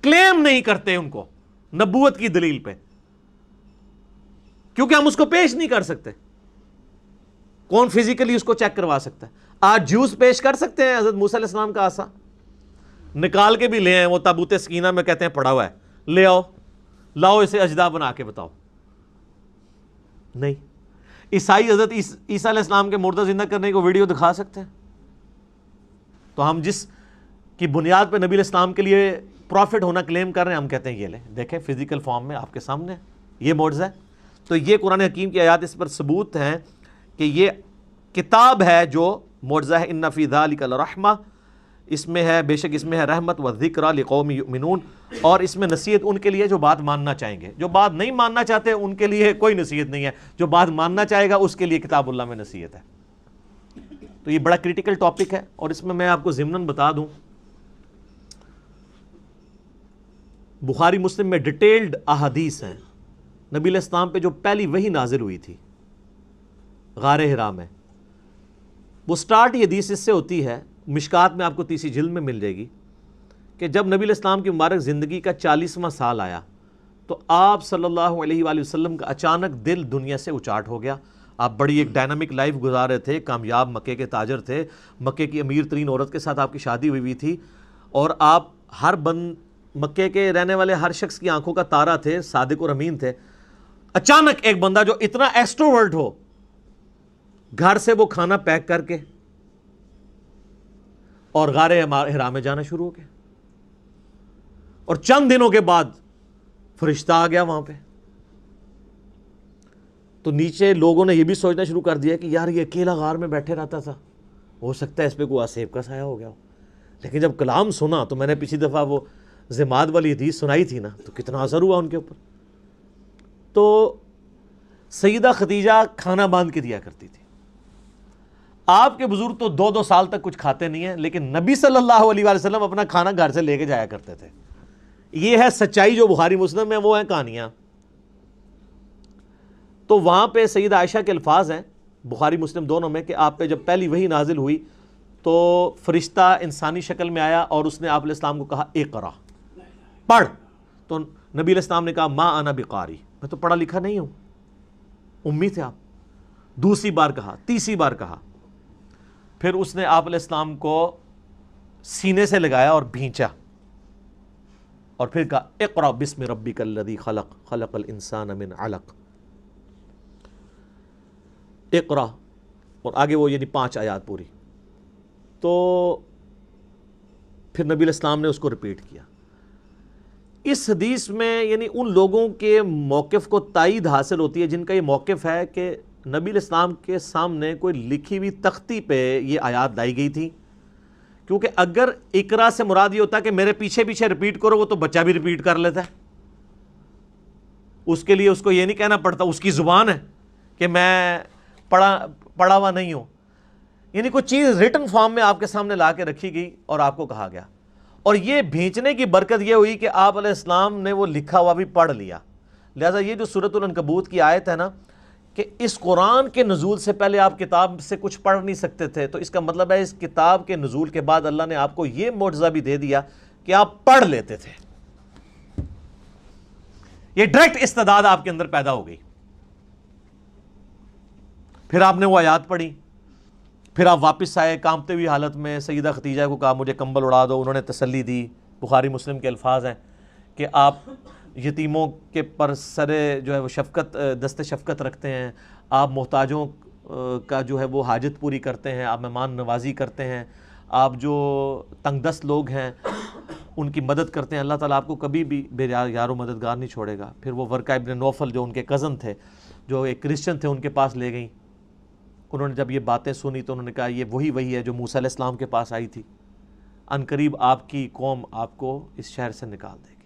کلیم نہیں کرتے ان کو نبوت کی دلیل پہ، کیونکہ ہم اس کو پیش نہیں کر سکتے۔ کون فزیکلی اس کو چیک کروا سکتا ہے؟ آج جوس پیش کر سکتے ہیں حضرت موسیٰ علیہ السلام کا عصا نکال کے بھی لے آئے، وہ تابوت سکینہ میں کہتے ہیں پڑا ہوا ہے، لے آؤ، لاؤ اسے اجدا بنا کے بتاؤ۔ نہیں۔ عیسائی حضرت عیسیٰ علیہ السلام کے مردہ زندہ کرنے کو ویڈیو دکھا سکتے ہیں؟ تو ہم جس کی بنیاد پہ نبی علیہ السلام کے لیے پروفٹ ہونا کلیم کر رہے ہیں، ہم کہتے ہیں یہ لیں، دیکھیں فزیکل فارم میں آپ کے سامنے یہ معجزہ ہے۔ تو یہ قرآن حکیم کی آیات اس پر ثبوت ہیں کہ یہ کتاب ہے جو معجزہ ہے۔ ان فی ذلک لرحمہ، اس میں ہے بے شک اس میں ہے رحمت و ذکر لقوم یؤمنون، اور اس میں نصیحت ان کے لیے جو بات ماننا چاہیں گے. جو بات نہیں ماننا چاہتے ان کے لیے کوئی نصیحت نہیں ہے، جو بات ماننا چاہے گا اس کے لیے کتاب اللہ میں نصیحت ہے. تو یہ بڑا کریٹیکل ٹاپک ہے، اور اس میں آپ کو ضمناً بتا دوں، بخاری مسلم میں ڈیٹیلڈ احادیث ہیں. نبی علیہ السلام پہ جو پہلی وحی نازل ہوئی تھی غار حرا میں، وہ سٹارٹ یہ حدیث اس سے ہوتی ہے، مشکات میں آپ کو تیسری جلد میں مل جائے گی، کہ جب نبی علیہ السلام کی مبارک زندگی کا 40واں سال آیا تو آپ صلی اللہ علیہ وآلہ وسلم کا اچانک دل دنیا سے اچاٹ ہو گیا. آپ بڑی ایک ڈائنامک لائف گزار رہے تھے، کامیاب مکے کے تاجر تھے، مکے کی امیر ترین عورت کے ساتھ آپ کی شادی ہوئی تھی، اور آپ مکے کے رہنے والے ہر شخص کی آنکھوں کا تارا تھے، صادق اور امین تھے. اچانک ایک بندہ جو اتنا ایکسٹروورٹ ہو، گھر سے وہ کھانا پیک کر کے اور غار حرا میں جانا شروع ہو گیا، اور چند دنوں کے بعد فرشتہ آ گیا وہاں پہ. تو نیچے لوگوں نے یہ بھی سوچنا شروع کر دیا کہ یار یہ اکیلا غار میں بیٹھے رہتا تھا، ہو سکتا ہے اس پہ کوئی آسیب کا سایہ ہو گیا ہو. لیکن جب کلام سنا تو میں نے پچھلی دفعہ وہ زماد والی حدیث سنائی تھی نا، تو کتنا اثر ہوا ان کے اوپر. تو سیدہ خدیجہ کھانا باندھ کے دیا کرتی تھی. آپ کے بزرگ تو 2 سال تک کچھ کھاتے نہیں ہیں، لیکن نبی صلی اللہ علیہ وآلہ وسلم اپنا کھانا گھر سے لے کے جایا کرتے تھے. یہ ہے سچائی جو بخاری مسلم میں، وہ ہیں کہانیاں. تو وہاں پہ سیدہ عائشہ کے الفاظ ہیں بخاری مسلم دونوں میں کہ آپ پہ جب پہلی وحی نازل ہوئی تو فرشتہ انسانی شکل میں آیا اور اس نے آپ علیہ السلام کو کہا اقرا، پڑھ. تو نبی علیہ السلام نے کہا ما انا بقاری، میں تو پڑھا لکھا نہیں ہوں، امی تھے آپ. دوسری بار کہا، تیسری بار کہا، پھر اس نے آپ علیہ السلام کو سینے سے لگایا اور بھینچا، اور پھر کہا اقرا بسم ربک الذی خلق خلق الانسان من علق، اقرا، اور آگے وہ یعنی 5 آیات پوری. تو پھر نبی علیہ السلام نے اس کو ریپیٹ کیا. اس حدیث میں یعنی ان لوگوں کے موقف کو تائید حاصل ہوتی ہے جن کا یہ موقف ہے کہ نبی علیہ السلام کے سامنے کوئی لکھی ہوئی تختی پہ یہ آیات لائی گئی تھی. کیونکہ اگر اقرا سے مراد یہ ہوتا ہے کہ میرے پیچھے پیچھے ریپیٹ کرو، وہ تو بچہ بھی ریپیٹ کر لیتا ہے. اس کے لیے اس کو یہ نہیں کہنا پڑتا، اس کی زبان ہے کہ میں پڑھا ہوا نہیں ہوں. یعنی کوئی چیز ریٹن فارم میں آپ کے سامنے لا کے رکھی گئی اور آپ کو کہا گیا. اور یہ بھیجنے کی برکت یہ ہوئی کہ آپ علیہ السلام نے وہ لکھا ہوا بھی پڑھ لیا. لہٰذا یہ جو سورۃ العنکبوت کی آیت ہے نا کہ اس قرآن کے نزول سے پہلے آپ کتاب سے کچھ پڑھ نہیں سکتے تھے، تو اس کا مطلب ہے اس کتاب کے نزول کے بعد اللہ نے آپ کو یہ معجزہ بھی دے دیا کہ آپ پڑھ لیتے تھے. یہ ڈائریکٹ استعداد آپ کے اندر پیدا ہو گئی. پھر آپ نے وہ آیات پڑھی، پھر آپ واپس آئے کانپتے ہوئی حالت میں، سیدہ خدیجہ کو کہا مجھے کمبل اڑا دو، انہوں نے تسلی دی. بخاری مسلم کے الفاظ ہیں کہ آپ یتیموں کے پر سرے جو ہے وہ شفقت، دست شفقت رکھتے ہیں، آپ محتاجوں کا جو ہے وہ حاجت پوری کرتے ہیں، آپ مہمان نوازی کرتے ہیں، آپ جو تنگ دست لوگ ہیں ان کی مدد کرتے ہیں. اللہ تعالیٰ آپ کو کبھی بھی بے یار و مددگار نہیں چھوڑے گا. پھر وہ ورقہ ابن نوفل جو ان کے کزن تھے، جو ایک کرسچن تھے، ان کے پاس لے گئیں. انہوں نے جب یہ باتیں سنی تو انہوں نے کہا یہ وہی ہے جو موسیٰ علیہ السلام کے پاس آئی تھی، عنقریب آپ کی قوم آپ کو اس شہر سے نکال دے گی.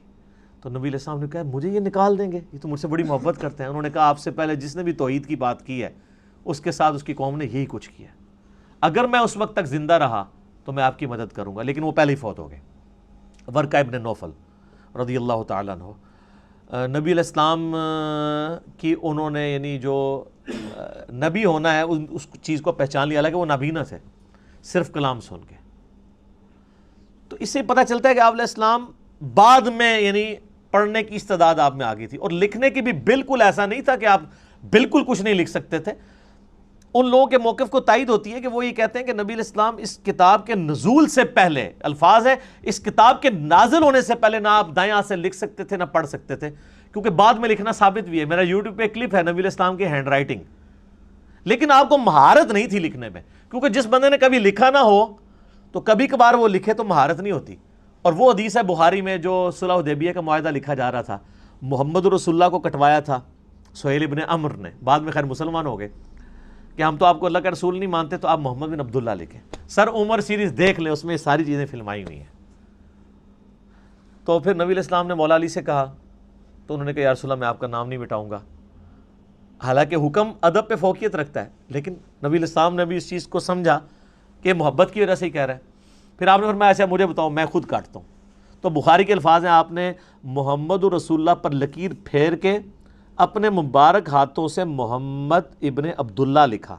تو نبی علیہ السلام نے کہا مجھے یہ نکال دیں گے، یہ تو مجھ سے بڑی محبت کرتے ہیں. انہوں نے کہا آپ سے پہلے جس نے بھی توحید کی بات کی ہے اس کے ساتھ اس کی قوم نے یہی کچھ کیا. اگر میں اس وقت تک زندہ رہا تو میں آپ کی مدد کروں گا. لیکن وہ پہلے ہی فوت ہو گئے. ورقہ ابن نوفل رضی اللہ تعالیٰ عنہ، نبی علیہ السلام کی انہوں نے یعنی جو نبی ہونا ہے اس چیز کو پہچان لیا، حالانکہ وہ نابینا تھے صرف کلام سن کے. تو اس سے پتہ چلتا ہے کہ آپ علیہ السلام بعد میں یعنی پڑھنے کی استعداد آپ میں آ گئی تھی، اور لکھنے کی بھی بالکل ایسا نہیں تھا کہ آپ بالکل کچھ نہیں لکھ سکتے تھے. ان لوگوں کے موقف کو تائید ہوتی ہے کہ وہ یہ کہتے ہیں کہ نبی علیہ السلام اس کتاب کے نزول سے پہلے، الفاظ ہے اس کتاب کے نازل ہونے سے پہلے نہ آپ دائیں ہاتھ سے لکھ سکتے تھے نہ پڑھ سکتے تھے، کیونکہ بعد میں لکھنا ثابت بھی ہے. میرا یوٹیوب پہ ایک کلپ ہے نبی علیہ السلام کی ہینڈ رائٹنگ، لیکن آپ کو مہارت نہیں تھی لکھنے میں، کیونکہ جس بندے نے کبھی لکھا نہ ہو تو کبھی کبھار وہ لکھے تو مہارت نہیں ہوتی. اور وہ حدیث ہے بخاری میں جو صلح حدیبیہ کا معاہدہ لکھا جا رہا تھا، محمد رسول اللہ کو کٹوایا تھا سہیل ابن عمرو نے، بعد میں خیر مسلمان ہو گئے، کہ ہم تو آپ کو اللہ کا رسول نہیں مانتے، تو آپ محمد بن عبداللہ لکھیں۔ سر عمر سیریز دیکھ لیں، اس میں ساری چیزیں فلمائی ہوئی ہیں۔ تو پھر نبی علیہ السلام نے مولا علی سے کہا، تو انہوں نے کہا یا رسول اللہ میں آپ کا نام نہیں مٹاؤں گا۔ حالانکہ حکم ادب پہ فوقیت رکھتا ہے، لیکن نبی علیہ السلام نے بھی اس چیز کو سمجھا کہ محبت کی وجہ سے ہی کہہ رہا ہے۔ پھر آپ نے فرمایا اچھا مجھے بتاؤ، میں خود کاٹتا ہوں۔ تو بخاری کے الفاظ ہیں، آپ نے محمد رسول اللہ پر لکیر پھیر کے اپنے مبارک ہاتھوں سے محمد ابن عبداللہ لکھا،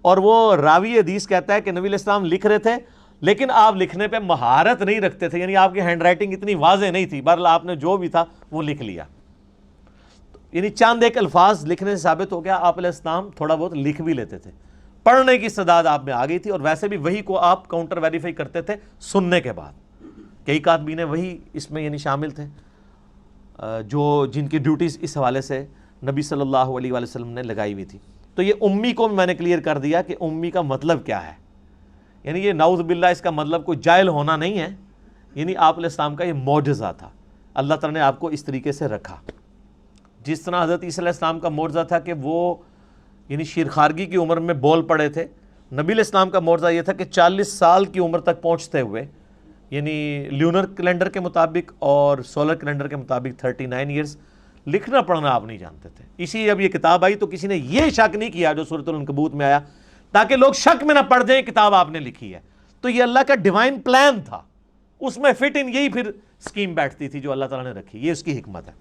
اور وہ راوی حدیث کہتا ہے کہ نبی علیہ السلام لکھ رہے تھے لیکن آپ لکھنے پہ مہارت نہیں رکھتے تھے، یعنی آپ کی ہینڈ رائٹنگ اتنی واضح نہیں تھی، بہرحال آپ نے جو بھی تھا وہ لکھ لیا۔ یعنی چاند ایک الفاظ لکھنے سے ثابت ہو گیا آپ علیہ السلام تھوڑا بہت لکھ بھی لیتے تھے، پڑھنے کی استعداد آپ میں آ گئی تھی، اور ویسے بھی وہی کو آپ کاؤنٹر ویریفائی کرتے تھے سننے کے بعد۔ کئی کاتبین وہی اس میں یعنی شامل تھے جو جن کی ڈیوٹیز اس حوالے سے نبی صلی اللہ علیہ وآلہ وسلم نے لگائی ہوئی تھی۔ تو یہ امی کو بھی میں نے کلیئر کر دیا کہ امی کا مطلب کیا ہے، یعنی یہ نعوذ باللہ اس کا مطلب کوئی جاہل ہونا نہیں ہے، یعنی آپ علیہ السلام کا یہ معجزہ تھا، اللہ تعالیٰ نے آپ کو اس طریقے سے رکھا۔ جس طرح حضرت عیسیٰ علیہ السلام کا معجزہ تھا کہ وہ یعنی شیرخارگی کی عمر میں بول پڑے تھے، نبی علیہ السلام کا معجزہ یہ تھا کہ 40 سال کی عمر تک پہنچتے ہوئے، یعنی لیونر کیلنڈر کے مطابق اور سولر کیلنڈر کے مطابق 39 ایئرز، لکھنا پڑھنا آپ نہیں جانتے تھے۔ اسی جب یہ کتاب آئی تو کسی نے یہ شک نہیں کیا جو سورۃ العنکبوت میں آیا، تاکہ لوگ شک میں نہ پڑ جائیں کتاب آپ نے لکھی ہے۔ تو یہ اللہ کا ڈیوائن پلان تھا، اس میں فٹ ان یہی پھر سکیم بیٹھتی تھی جو اللہ تعالیٰ نے رکھی، یہ اس کی حکمت ہے۔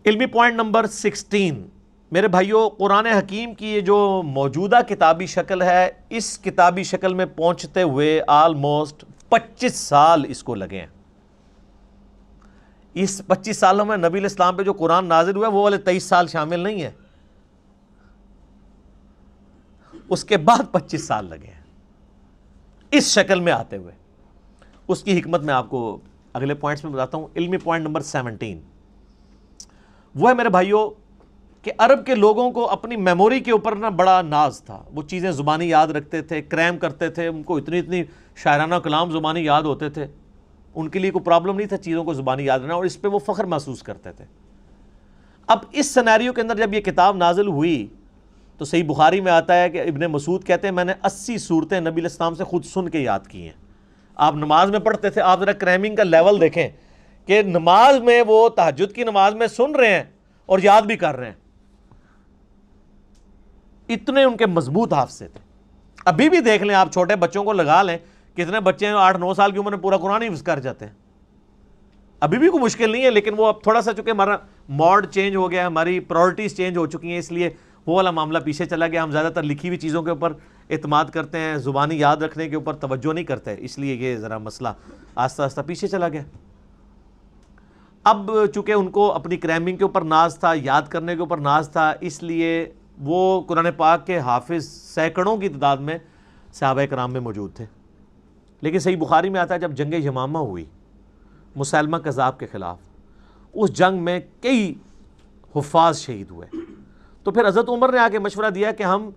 علمی پوائنٹ نمبر 16، میرے بھائیوں، قرآن حکیم کی یہ جو موجودہ کتابی شکل ہے، اس کتابی شکل میں پہنچتے ہوئے آلموسٹ 25 سال اس کو لگے ہیں۔ اس 25 سالوں میں نبی علیہ السلام پہ جو قرآن نازل ہوا ہے وہ والے 23 سال شامل نہیں ہے، اس کے بعد 25 سال لگے ہیں اس شکل میں آتے ہوئے۔ اس کی حکمت میں آپ کو اگلے پوائنٹس میں بتاتا ہوں۔ علمی پوائنٹ نمبر 17 وہ ہے میرے بھائیوں کہ عرب کے لوگوں کو اپنی میموری کے اوپر نا بڑا ناز تھا، وہ چیزیں زبانی یاد رکھتے تھے، کریم کرتے تھے، ان کو اتنی شاعرانہ کلام زبانی یاد ہوتے تھے، ان کے لیے کوئی پرابلم نہیں تھا چیزوں کو زبانی یاد رکھنا، اور اس پہ وہ فخر محسوس کرتے تھے۔ اب اس سینیریو کے اندر جب یہ کتاب نازل ہوئی تو صحیح بخاری میں آتا ہے کہ ابن مسعود کہتے ہیں میں نے 80 صورتیں نبی علیہ السلام سے خود سن کے یاد کی ہیں۔ آپ نماز میں پڑھتے تھے، آپ ذرا کریمنگ کا لیول دیکھیں کہ نماز میں وہ تہجد کی نماز میں سن رہے ہیں اور یاد بھی کر رہے ہیں، اتنے ان کے مضبوط حافظے تھے۔ ابھی بھی دیکھ لیں، آپ چھوٹے بچوں کو لگا لیں، کتنے بچے ہیں 8-9 سال کی عمر میں پورا قرآن ہی حفظ کر جاتے ہیں۔ ابھی بھی کوئی مشکل نہیں ہے، لیکن وہ اب تھوڑا سا چونکہ ہمارا موڈ چینج ہو گیا، ہماری پرائورٹیز چینج ہو چکی ہیں، اس لیے وہ والا معاملہ پیچھے چلا گیا۔ ہم زیادہ تر لکھی ہوئی چیزوں کے اوپر اعتماد کرتے ہیں، زبانی یاد رکھنے کے اوپر توجہ نہیں کرتے، اس لیے یہ ذرا مسئلہ آہستہ آہستہ پیچھے چلا گیا۔ اب چونکہ ان کو اپنی کریمنگ کے اوپر ناز تھا، یاد کرنے کے اوپر ناز تھا، اس لیے وہ قرآن پاک کے حافظ سینکڑوں کی تعداد میں صحابہ کرام میں موجود تھے۔ لیکن صحیح بخاری میں آتا ہے جب جنگ یمامہ ہوئی مسیلمہ کذاب کے خلاف، اس جنگ میں کئی حفاظ شہید ہوئے، تو پھر حضرت عمر نے آ کے مشورہ دیا کہ ہم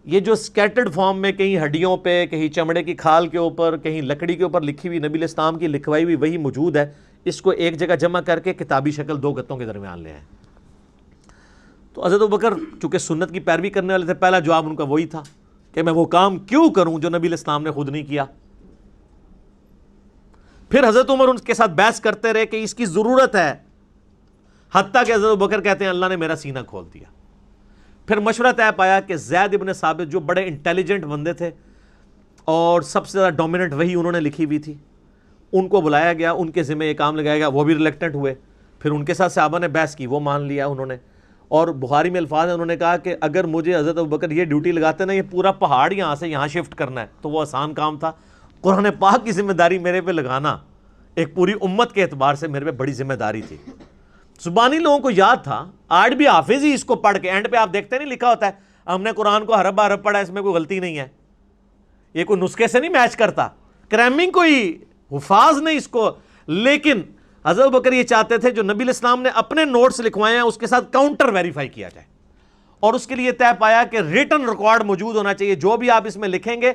یہ جو سکیٹرڈ فارم میں کہیں ہڈیوں پہ، کہیں چمڑے کی کھال کے اوپر، کہیں لکڑی کے اوپر لکھی ہوئی نبی علیہ السلام کی لکھوائی ہوئی وہی موجود ہے، اس کو ایک جگہ جمع کر کے کتابی شکل 2 گتوں کے درمیان لے آئیں۔ تو حضرت ابوبکر چونکہ سنت کی پیروی کرنے والے تھے، پہلا جواب ان کا وہی تھا کہ میں وہ کام کیوں کروں جو نبی علیہ السلام نے خود نہیں کیا۔ پھر حضرت عمر ان کے ساتھ بحث کرتے رہے کہ اس کی ضرورت ہے، حتیٰ کہ حضرت ابوبکر کہتے ہیں اللہ نے میرا سینہ کھول دیا۔ پھر مشورہ طے پایا کہ زید ابن ثابت جو بڑے انٹیلیجنٹ بندے تھے اور سب سے زیادہ ڈومیننٹ وہی انہوں نے لکھی ہوئی تھی، ان کو بلایا گیا، ان کے ذمہ یہ کام لگایا گیا، وہ بھی ریلیکٹنٹ ہوئے۔ پھر ان کے ساتھ صحابہ نے بحث کی، وہ مان لیا انہوں نے، اور بخاری میں الفاظ ہیں، انہوں نے کہا کہ اگر مجھے حضرت ابوبکر یہ ڈیوٹی لگاتے نا، یہ پورا پہاڑ یہاں سے یہاں شفٹ کرنا ہے، تو وہ آسان کام تھا۔ قرآن پاک کی ذمہ داری میرے پہ لگانا ایک پوری امت کے اعتبار سے میرے پہ بڑی ذمہ داری تھی۔ زبانی لوگوں کو یاد تھا، آج بھی حافظ ہی اس کو پڑھ کے اینڈ پہ آپ دیکھتے نہیں لکھا ہوتا ہے ہم نے قرآن کو حرف حرف پڑھا، اس میں کوئی غلطی نہیں ہے، یہ کوئی نسخے سے نہیں میچ کرتا، کریمنگ کوئی حفاظ نہیں اس کو۔ لیکن حضرت ابوبکر یہ چاہتے تھے جو نبی علیہ السلام نے اپنے نوٹس لکھوائے ہیں اس کے ساتھ کاؤنٹر ویریفائی کیا جائے، اور اس کے لیے طے پایا کہ ریٹن ریکارڈ موجود ہونا چاہیے، جو بھی آپ اس میں لکھیں گے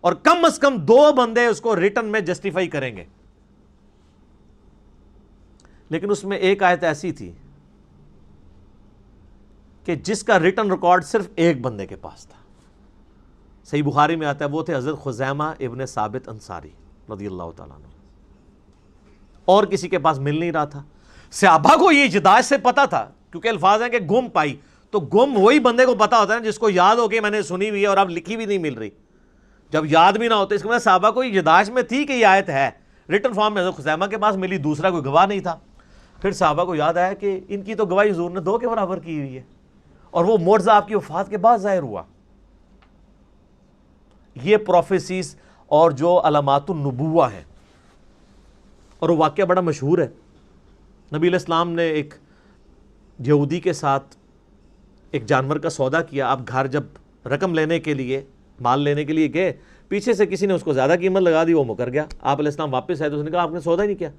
اور کم از کم 2 بندے اس کو ریٹن میں جسٹیفائی کریں گے۔ لیکن اس میں ایک آیت ایسی تھی کہ جس کا ریٹن ریکارڈ صرف ایک بندے کے پاس تھا. صحیح بخاری میں آتا ہے وہ تھے حضرت خزیمہ ابن ثابت انصاری رضی اللہ تعالیٰ عنہ. اور کسی کے پاس مل نہیں رہا تھا. صحابہ کو یہ اجداج سے پتا تھا, کیونکہ الفاظ ہیں کہ گم پائی, تو گم وہی بندے کو پتا ہوتا ہے جس کو یاد ہو کہ میں نے سنی ہوئی ہے اور اب لکھی بھی نہیں مل رہی. جب یاد بھی نہ ہوتا, اس کے مطلب صحابہ کو اجداج میں تھی کہ یہ آیت ہے, ریٹن فارم میں حضرت خزیمہ کے پاس ملی, دوسرا کوئی گواہ نہیں تھا. پھر صحابہ کو یاد آیا کہ ان کی تو گواہی حضور نے 2 کے برابر کی ہوئی ہے, اور وہ معجزہ آپ کی وفات کے بعد ظاہر ہوا. یہ پروفیسیز اور جو علامات النبوہ ہیں, اور وہ واقعہ بڑا مشہور ہے. نبی علیہ السلام نے ایک یہودی کے ساتھ ایک جانور کا سودا کیا. آپ گھر جب رقم لینے کے لیے, مال لینے کے لیے گئے, پیچھے سے کسی نے اس کو زیادہ قیمت لگا دی, وہ مکر گیا. آپ علیہ السلام واپس آئے تو اس نے کہا آپ نے سودا ہی نہیں کیا.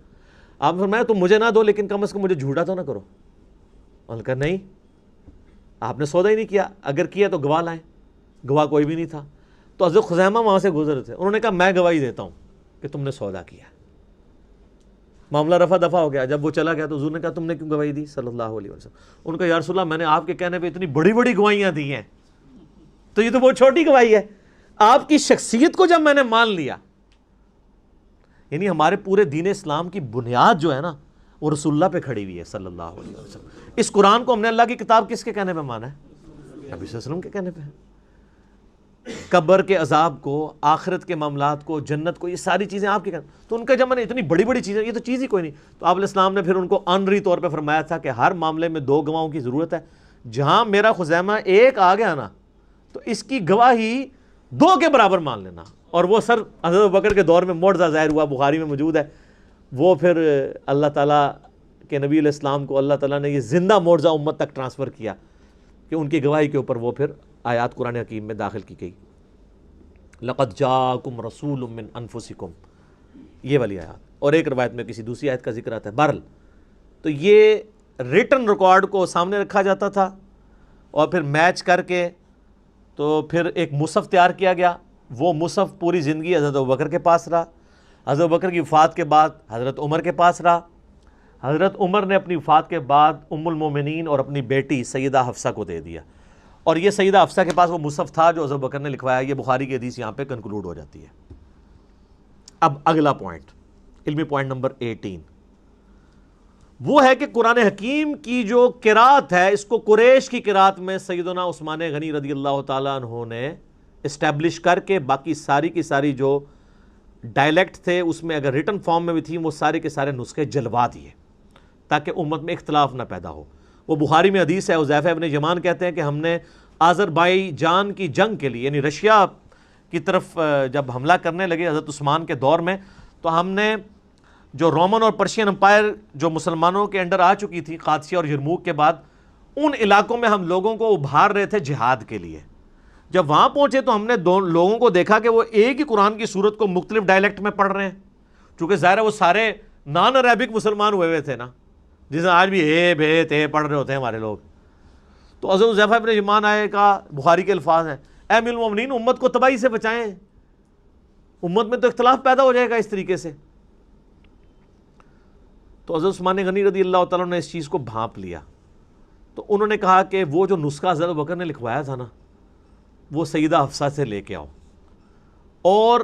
آپ نے فرمایا تم مجھے نہ دو لیکن کم از کم مجھے جھوٹا تو نہ کرو. انہوں نے کہا نہیں, آپ نے سودا ہی نہیں کیا, اگر کیا تو گواہ لائیں. گواہ کوئی بھی نہیں تھا. تو حضرت خزیمہ وہاں سے گزر تھے, انہوں نے کہا میں گواہی دیتا ہوں کہ تم نے سودا کیا. معاملہ رفع دفع ہو گیا. جب وہ چلا گیا تو حضور نے کہا تم نے کیوں گواہی دی صلی اللہ علیہ وسلم. ان کا یا رسول اللہ میں نے آپ کے کہنے پہ اتنی بڑی بڑی گواہیاں دی ہیں, تو یہ تو بہت چھوٹی گواہی ہے. آپ کی شخصیت کو جب میں نے مان لیا, یعنی ہمارے پورے دین اسلام کی بنیاد جو ہے نا وہ رسول اللہ پہ کھڑی ہوئی ہے صلی اللہ علیہ وسلم. اس قرآن کو ہم نے اللہ کی کتاب کس کے کہنے پہ مانا ہے؟ نبی صلی اللہ علیہ وسلم کے کہنے پہ. قبر کے عذاب کو, آخرت کے معاملات کو, جنت کو, یہ ساری چیزیں آپ کے کہنے. تو ان کا جب میں نے اتنی بڑی بڑی چیزیں, یہ تو چیز ہی کوئی نہیں. تو آپ علیہ السلام نے پھر ان کو آنری طور پہ فرمایا تھا کہ ہر معاملے میں 2 گواہوں کی ضرورت ہے. جہاں میرا خزیمہ ایک آ گیا نا تو اس کی گواہی 2 کے برابر مان لینا. اور وہ سر حضرت ابوبکر کے دور میں معجزہ ظاہر ہوا, بخاری میں موجود ہے. وہ پھر اللہ تعالیٰ کے نبی علیہ السلام کو اللہ تعالیٰ نے یہ زندہ معجزہ امت تک ٹرانسفر کیا کہ ان کی گواہی کے اوپر وہ پھر آیات قرآن حکیم میں داخل کی گئی. لقد جاءکم رسول من انفسکم, یہ والی آیات. اور ایک روایت میں کسی دوسری آیت کا ذکر آتا ہے. بہرحال تو یہ ریٹن ریکارڈ کو سامنے رکھا جاتا تھا, اور پھر میچ کر کے تو پھر ایک مصحف تیار کیا گیا. وہ مصحف پوری زندگی حضرت ابوبکر کے پاس رہا. حضرت ابوبکر کی وفات کے بعد حضرت عمر کے پاس رہا. حضرت عمر نے اپنی وفات کے بعد ام المومنین اور اپنی بیٹی سیدہ حفصہ کو دے دیا, اور یہ سیدہ حفصہ کے پاس وہ مصحف تھا جو حضرت ابوبکر نے لکھوایا. یہ بخاری کی حدیث یہاں پہ کنکلوڈ ہو جاتی ہے. اب اگلا پوائنٹ, علمی پوائنٹ نمبر 18, وہ ہے کہ قرآن حکیم کی جو قرات ہے, اس کو قریش کی قرات میں سیدنا عثمان غنی رضی اللہ تعالیٰ عنہ نے اسٹیبلش کر کے باقی ساری کی ساری جو ڈائلیکٹ تھے اس میں اگر ریٹن فارم میں بھی تھی وہ سارے کے سارے نسخے جلوا دیے تاکہ امت میں اختلاف نہ پیدا ہو. وہ بخاری میں حدیث ہے, حذیفہ ابن یمان کہتے ہیں کہ ہم نے آذربائیجان کی جنگ کے لیے, یعنی رشیا کی طرف جب حملہ کرنے لگے حضرت عثمان کے دور میں, تو ہم نے جو رومن اور پرشین امپائر جو مسلمانوں کے انڈر آ چکی تھی قادسیہ اور یرموک کے بعد, ان علاقوں میں ہم لوگوں کو ابھار رہے تھے جہاد کے لیے. جب وہاں پہنچے تو ہم نے لوگوں کو دیکھا کہ وہ ایک ہی قرآن کی صورت کو مختلف ڈائلیکٹ میں پڑھ رہے ہیں, چونکہ ظاہر ہے وہ سارے نان عربک مسلمان ہوئے تھے نا, جسے آج بھی اے بے تے پڑھ رہے ہوتے ہیں ہمارے لوگ. تو حضرت حذیفہ ابن یمان آئے کا بخاری کے الفاظ ہیں, اے امیر المومنین امت کو تباہی سے بچائیں, امت میں تو اختلاف پیدا ہو جائے گا اس طریقے سے. تو حضرت عثمان غنی رضی اللہ تعالیٰ نے اس چیز کو بھانپ لیا. تو انہوں نے کہا کہ وہ جو نسخہ حضرت ابوبکر نے لکھوایا تھا نا وہ سیدہ حفصہ سے لے کے آؤ, اور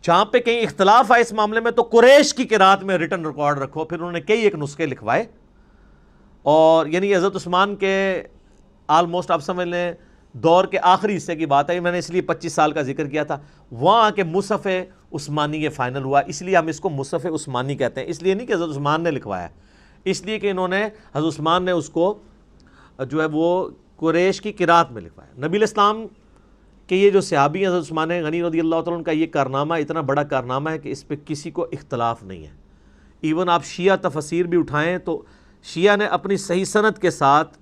جہاں پہ کہیں اختلاف آئے اس معاملے میں تو قریش کی قرات میں ریٹن ریکارڈ رکھو. پھر انہوں نے کئی ایک نسخے لکھوائے, اور یعنی حضرت عثمان کے آلموسٹ آپ سمجھ لیں دور کے آخری حصے کی بات ہے, میں نے اس لیے 25 سال کا ذکر کیا تھا, وہاں کے مصحف عثمانی یہ فائنل ہوا. اس لیے ہم اس کو مصحف عثمانی کہتے ہیں, اس لیے نہیں کہ حضرت عثمان نے لکھوایا, اس لیے کہ انہوں نے حضرت عثمان نے اس کو جو ہے وہ قریش کی قرات میں لکھوایا. نبی علیہ السلام کہ یہ جو صحابی حضرت عثمان غنی رضی اللہ تعالیٰ عنہ کا یہ کارنامہ اتنا بڑا کارنامہ ہے کہ اس پہ کسی کو اختلاف نہیں ہے. ایون آپ شیعہ تفسیر بھی اٹھائیں تو شیعہ نے اپنی صحیح سند کے ساتھ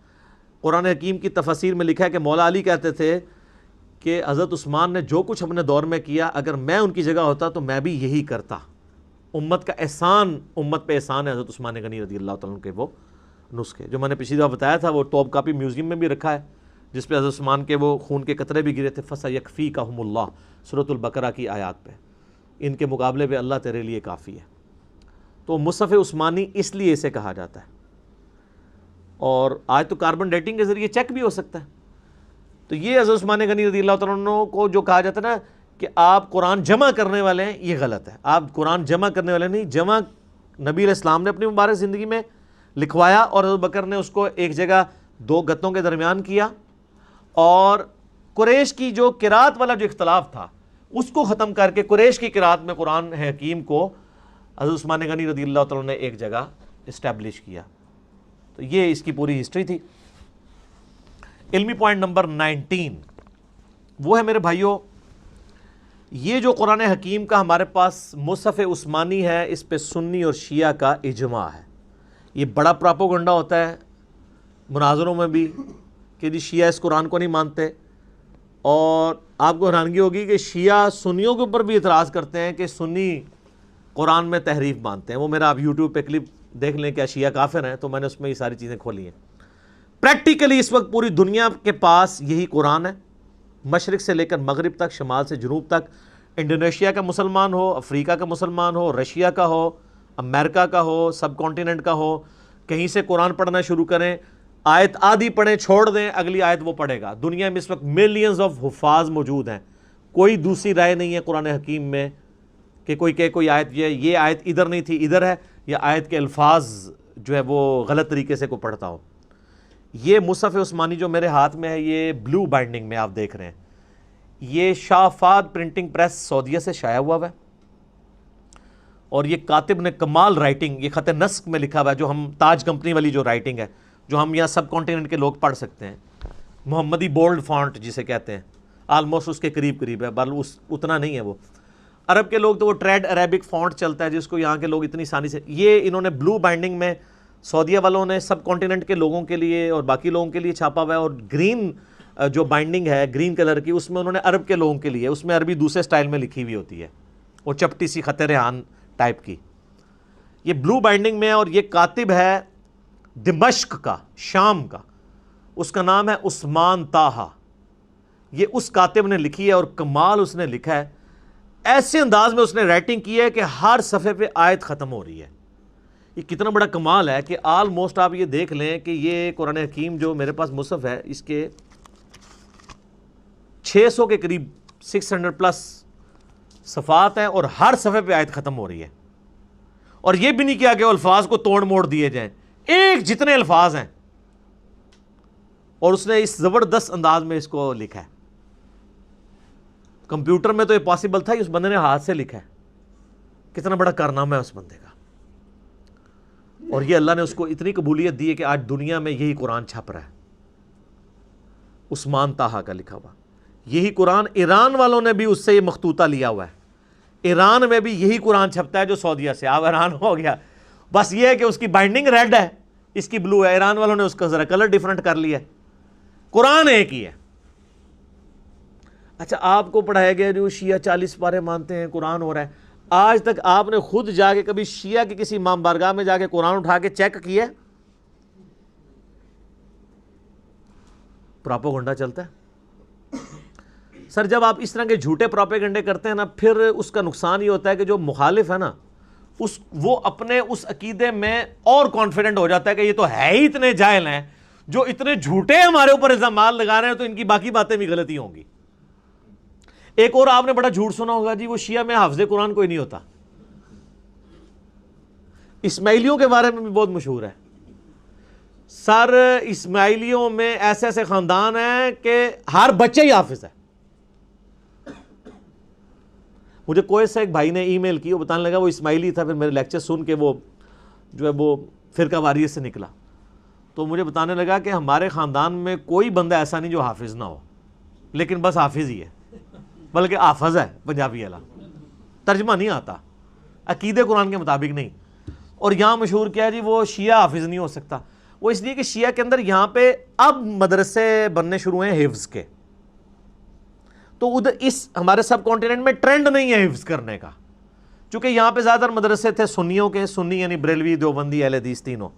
قرآن حکیم کی تفسیر میں لکھا ہے کہ مولا علی کہتے تھے کہ حضرت عثمان نے جو کچھ اپنے دور میں کیا اگر میں ان کی جگہ ہوتا تو میں بھی یہی کرتا. امت کا احسان, امت پہ احسان ہے حضرت عثمان غنی رضی اللہ تعالیٰ عنہ کے وہ نسخے جو میں نے پچھلی دفعہ بتایا تھا, وہ ٹاپ کاپی میوزیم میں بھی رکھا ہے جس پہ حضرت عثمان کے وہ خون کے قطرے بھی گرے تھے. فَسَيَكْفِيكَهُمُ اللَّهُ سورۃ البقرہ کی آیات پہ, ان کے مقابلے پہ اللہ تیرے لیے کافی ہے. تو مصحف عثمانی اس لیے اسے کہا جاتا ہے. اور آج تو کاربن ڈیٹنگ کے ذریعے چیک بھی ہو سکتا ہے. تو یہ حضرت عثمان غنی رضی اللہ تعالیٰ عنہ کو جو کہا جاتا ہے نا کہ آپ قرآن جمع کرنے والے ہیں، یہ غلط ہے. آپ قرآن جمع کرنے والے نہیں، جمع نبی علیہ السلام نے اپنی مبارک زندگی میں لکھوایا اور حضرت بکر نے اس کو ایک جگہ 2 گتوں کے درمیان کیا، اور قریش کی جو قرات والا جو اختلاف تھا اس کو ختم کر کے قریش کی قرات میں قرآن حکیم کو حضرت عثمان غنی رضی اللہ تعالیٰ نے ایک جگہ اسٹیبلش کیا. تو یہ اس کی پوری ہسٹری تھی. علمی پوائنٹ نمبر 19 وہ ہے میرے بھائیوں، یہ جو قرآن حکیم کا ہمارے پاس مصحف عثمانی ہے، اس پہ سنی اور شیعہ کا اجماع ہے. یہ بڑا پراپوگنڈا ہوتا ہے مناظروں میں بھی کہ جی شیعہ اس قرآن کو نہیں مانتے، اور آپ کو حیرانگی ہوگی کہ شیعہ سنیوں کے اوپر بھی اعتراض کرتے ہیں کہ سنی قرآن میں تحریف مانتے ہیں. وہ میرا آپ یوٹیوب پہ کلپ دیکھ لیں کہ شیعہ کافر ہیں، تو میں نے اس میں یہ ساری چیزیں کھولی ہیں. پریکٹیکلی اس وقت پوری دنیا کے پاس یہی قرآن ہے، مشرق سے لے کر مغرب تک، شمال سے جنوب تک. انڈونیشیا کا مسلمان ہو، افریقہ کا مسلمان ہو، رشیا کا ہو، امریکہ کا ہو، سب کانٹیننٹ کا ہو، کہیں سے قرآن پڑھنا شروع کریں، آیت آدھی پڑھیں چھوڑ دیں، اگلی آیت وہ پڑھے گا. دنیا میں اس وقت ملینز آف حفاظ موجود ہیں. کوئی دوسری رائے نہیں ہے قرآن حکیم میں کہ کوئی کہ کوئی آیت یہ آیت ادھر نہیں تھی ادھر ہے، یا آیت کے الفاظ جو ہے وہ غلط طریقے سے کوئی پڑھتا ہو. یہ مصحف عثمانی جو میرے ہاتھ میں ہے، یہ بلو بائنڈنگ میں آپ دیکھ رہے ہیں. یہ شاہ فہد پرنٹنگ پریس سعودیہ سے شائع ہوا ہے، اور یہ کاتب نے کمال رائٹنگ، یہ خط نسق میں لکھا ہوا ہے، جو ہم تاج کمپنی والی جو رائٹنگ ہے جو ہم یہاں سب کانٹیننٹ کے لوگ پڑھ سکتے ہیں. محمدی بولڈ فونٹ جسے کہتے ہیں، آلموسٹ اس کے قریب ہے، بل اتنا نہیں ہے. وہ عرب کے لوگ تو وہ ٹریڈ عربک فونٹ چلتا ہے جس کو یہاں کے لوگ اتنی آسانی سے، یہ انہوں نے بلو بائنڈنگ میں سعودیہ والوں نے سب کانٹیننٹ کے لوگوں کے لیے اور باقی لوگوں کے لیے چھاپا ہوا ہے. اور گرین جو بائنڈنگ ہے گرین کلر کی، اس میں انہوں نے عرب کے لوگوں کے لیے، اس میں عربی دوسرے سٹائل میں لکھی ہوئی ہوتی ہے، وہ چپٹی سی خط ریحان ٹائپ کی. یہ بلو بائنڈنگ میں، اور یہ کاتب ہے دمشق کا، شام کا، اس کا نام ہے عثمان طاہا. یہ اس کاتب نے لکھی ہے، اور کمال اس نے لکھا ہے، ایسے انداز میں اس نے رائٹنگ کی ہے کہ ہر صفحے پہ آیت ختم ہو رہی ہے. یہ کتنا بڑا کمال ہے کہ آلموسٹ آپ یہ دیکھ لیں کہ یہ قرآن حکیم جو میرے پاس مصحف ہے، اس کے 600 کے قریب 600 پلس صفحات ہیں، اور ہر صفحے پہ آیت ختم ہو رہی ہے. اور یہ بھی نہیں کیا کہ الفاظ کو توڑ موڑ دیے جائیں، ایک جتنے الفاظ ہیں، اور اس نے اس زبردست انداز میں اس کو لکھا ہے. کمپیوٹر میں تو یہ پاسبل تھا، اس بندے نے ہاتھ سے لکھا ہے. کتنا بڑا کارنامہ ہے اس بندے کا. اور یہ اللہ نے اس کو اتنی قبولیت دی ہے کہ آج دنیا میں یہی قرآن چھپ رہا ہے، عثمان طاہا کا لکھا ہوا. یہی قرآن ایران والوں نے بھی اس سے یہ مخطوطہ لیا ہوا ہے. ایران میں بھی یہی قرآن چھپتا ہے جو سعودیہ سے. آپ ایران ہو گیا، بس یہ ہے کہ اس کی بائنڈنگ ریڈ ہے، اس کی بلو ہے. ایران والوں نے اس کا ذرا کلر ڈیفرنٹ کر لیا ہے، قرآن ایک ہی ہے. اچھا، آپ کو پڑھایا گیا جو شیعہ 40 پارے مانتے ہیں، قرآن ہو رہا ہے. آج تک آپ نے خود جا کے کبھی شیعہ کی کسی امام بارگاہ میں جا کے قرآن اٹھا کے چیک کیا؟ پراپوگنڈا چلتا ہے. سر جب آپ اس طرح کے جھوٹے پراپیگنڈے کرتے ہیں نا، پھر اس کا نقصان یہ ہوتا ہے کہ جو مخالف ہے نا، وہ اپنے اس عقیدے میں اور کانفیڈنٹ ہو جاتا ہے کہ یہ تو ہے ہی اتنے جاہل ہیں، جو اتنے جھوٹے ہمارے اوپر الزامات لگا رہے ہیں، تو ان کی باقی باتیں بھی غلطی ہوں گی. ایک اور آپ نے بڑا جھوٹ سنا ہوگا، جی وہ شیعہ میں حافظ قرآن کوئی نہیں ہوتا. اسماعیلیوں کے بارے میں بھی بہت مشہور ہے. سر اسماعیلیوں میں ایسے ایسے خاندان ہیں کہ ہر بچہ ہی حافظ ہے. مجھے کویت سے ایک بھائی نے ای میل کی، وہ بتانے لگا وہ اسماعیلی تھا، پھر میرے لیکچر سن کے وہ جو ہے وہ فرقہ واریت سے نکلا. تو مجھے بتانے لگا کہ ہمارے خاندان میں کوئی بندہ ایسا نہیں جو حافظ نہ ہو، لیکن بس حافظ ہی ہے، بلکہ حافظ ہے پنجابی والا، ترجمہ نہیں آتا، عقیدے قرآن کے مطابق نہیں. اور یہاں مشہور کیا ہے جی وہ شیعہ حافظ نہیں ہو سکتا. وہ اس لیے کہ شیعہ کے اندر یہاں پہ اب مدرسے بننے شروع ہیں حفظ کے. تو ادھر اس ہمارے سب کانٹیننٹ میں ٹرینڈ نہیں ہے حفظ کرنے کا، چونکہ یہاں پہ زیادہ تر مدرسے تھے سنیوں کے، سنی یعنی بریلوی، دیوبندی، اہل حدیث تینوں.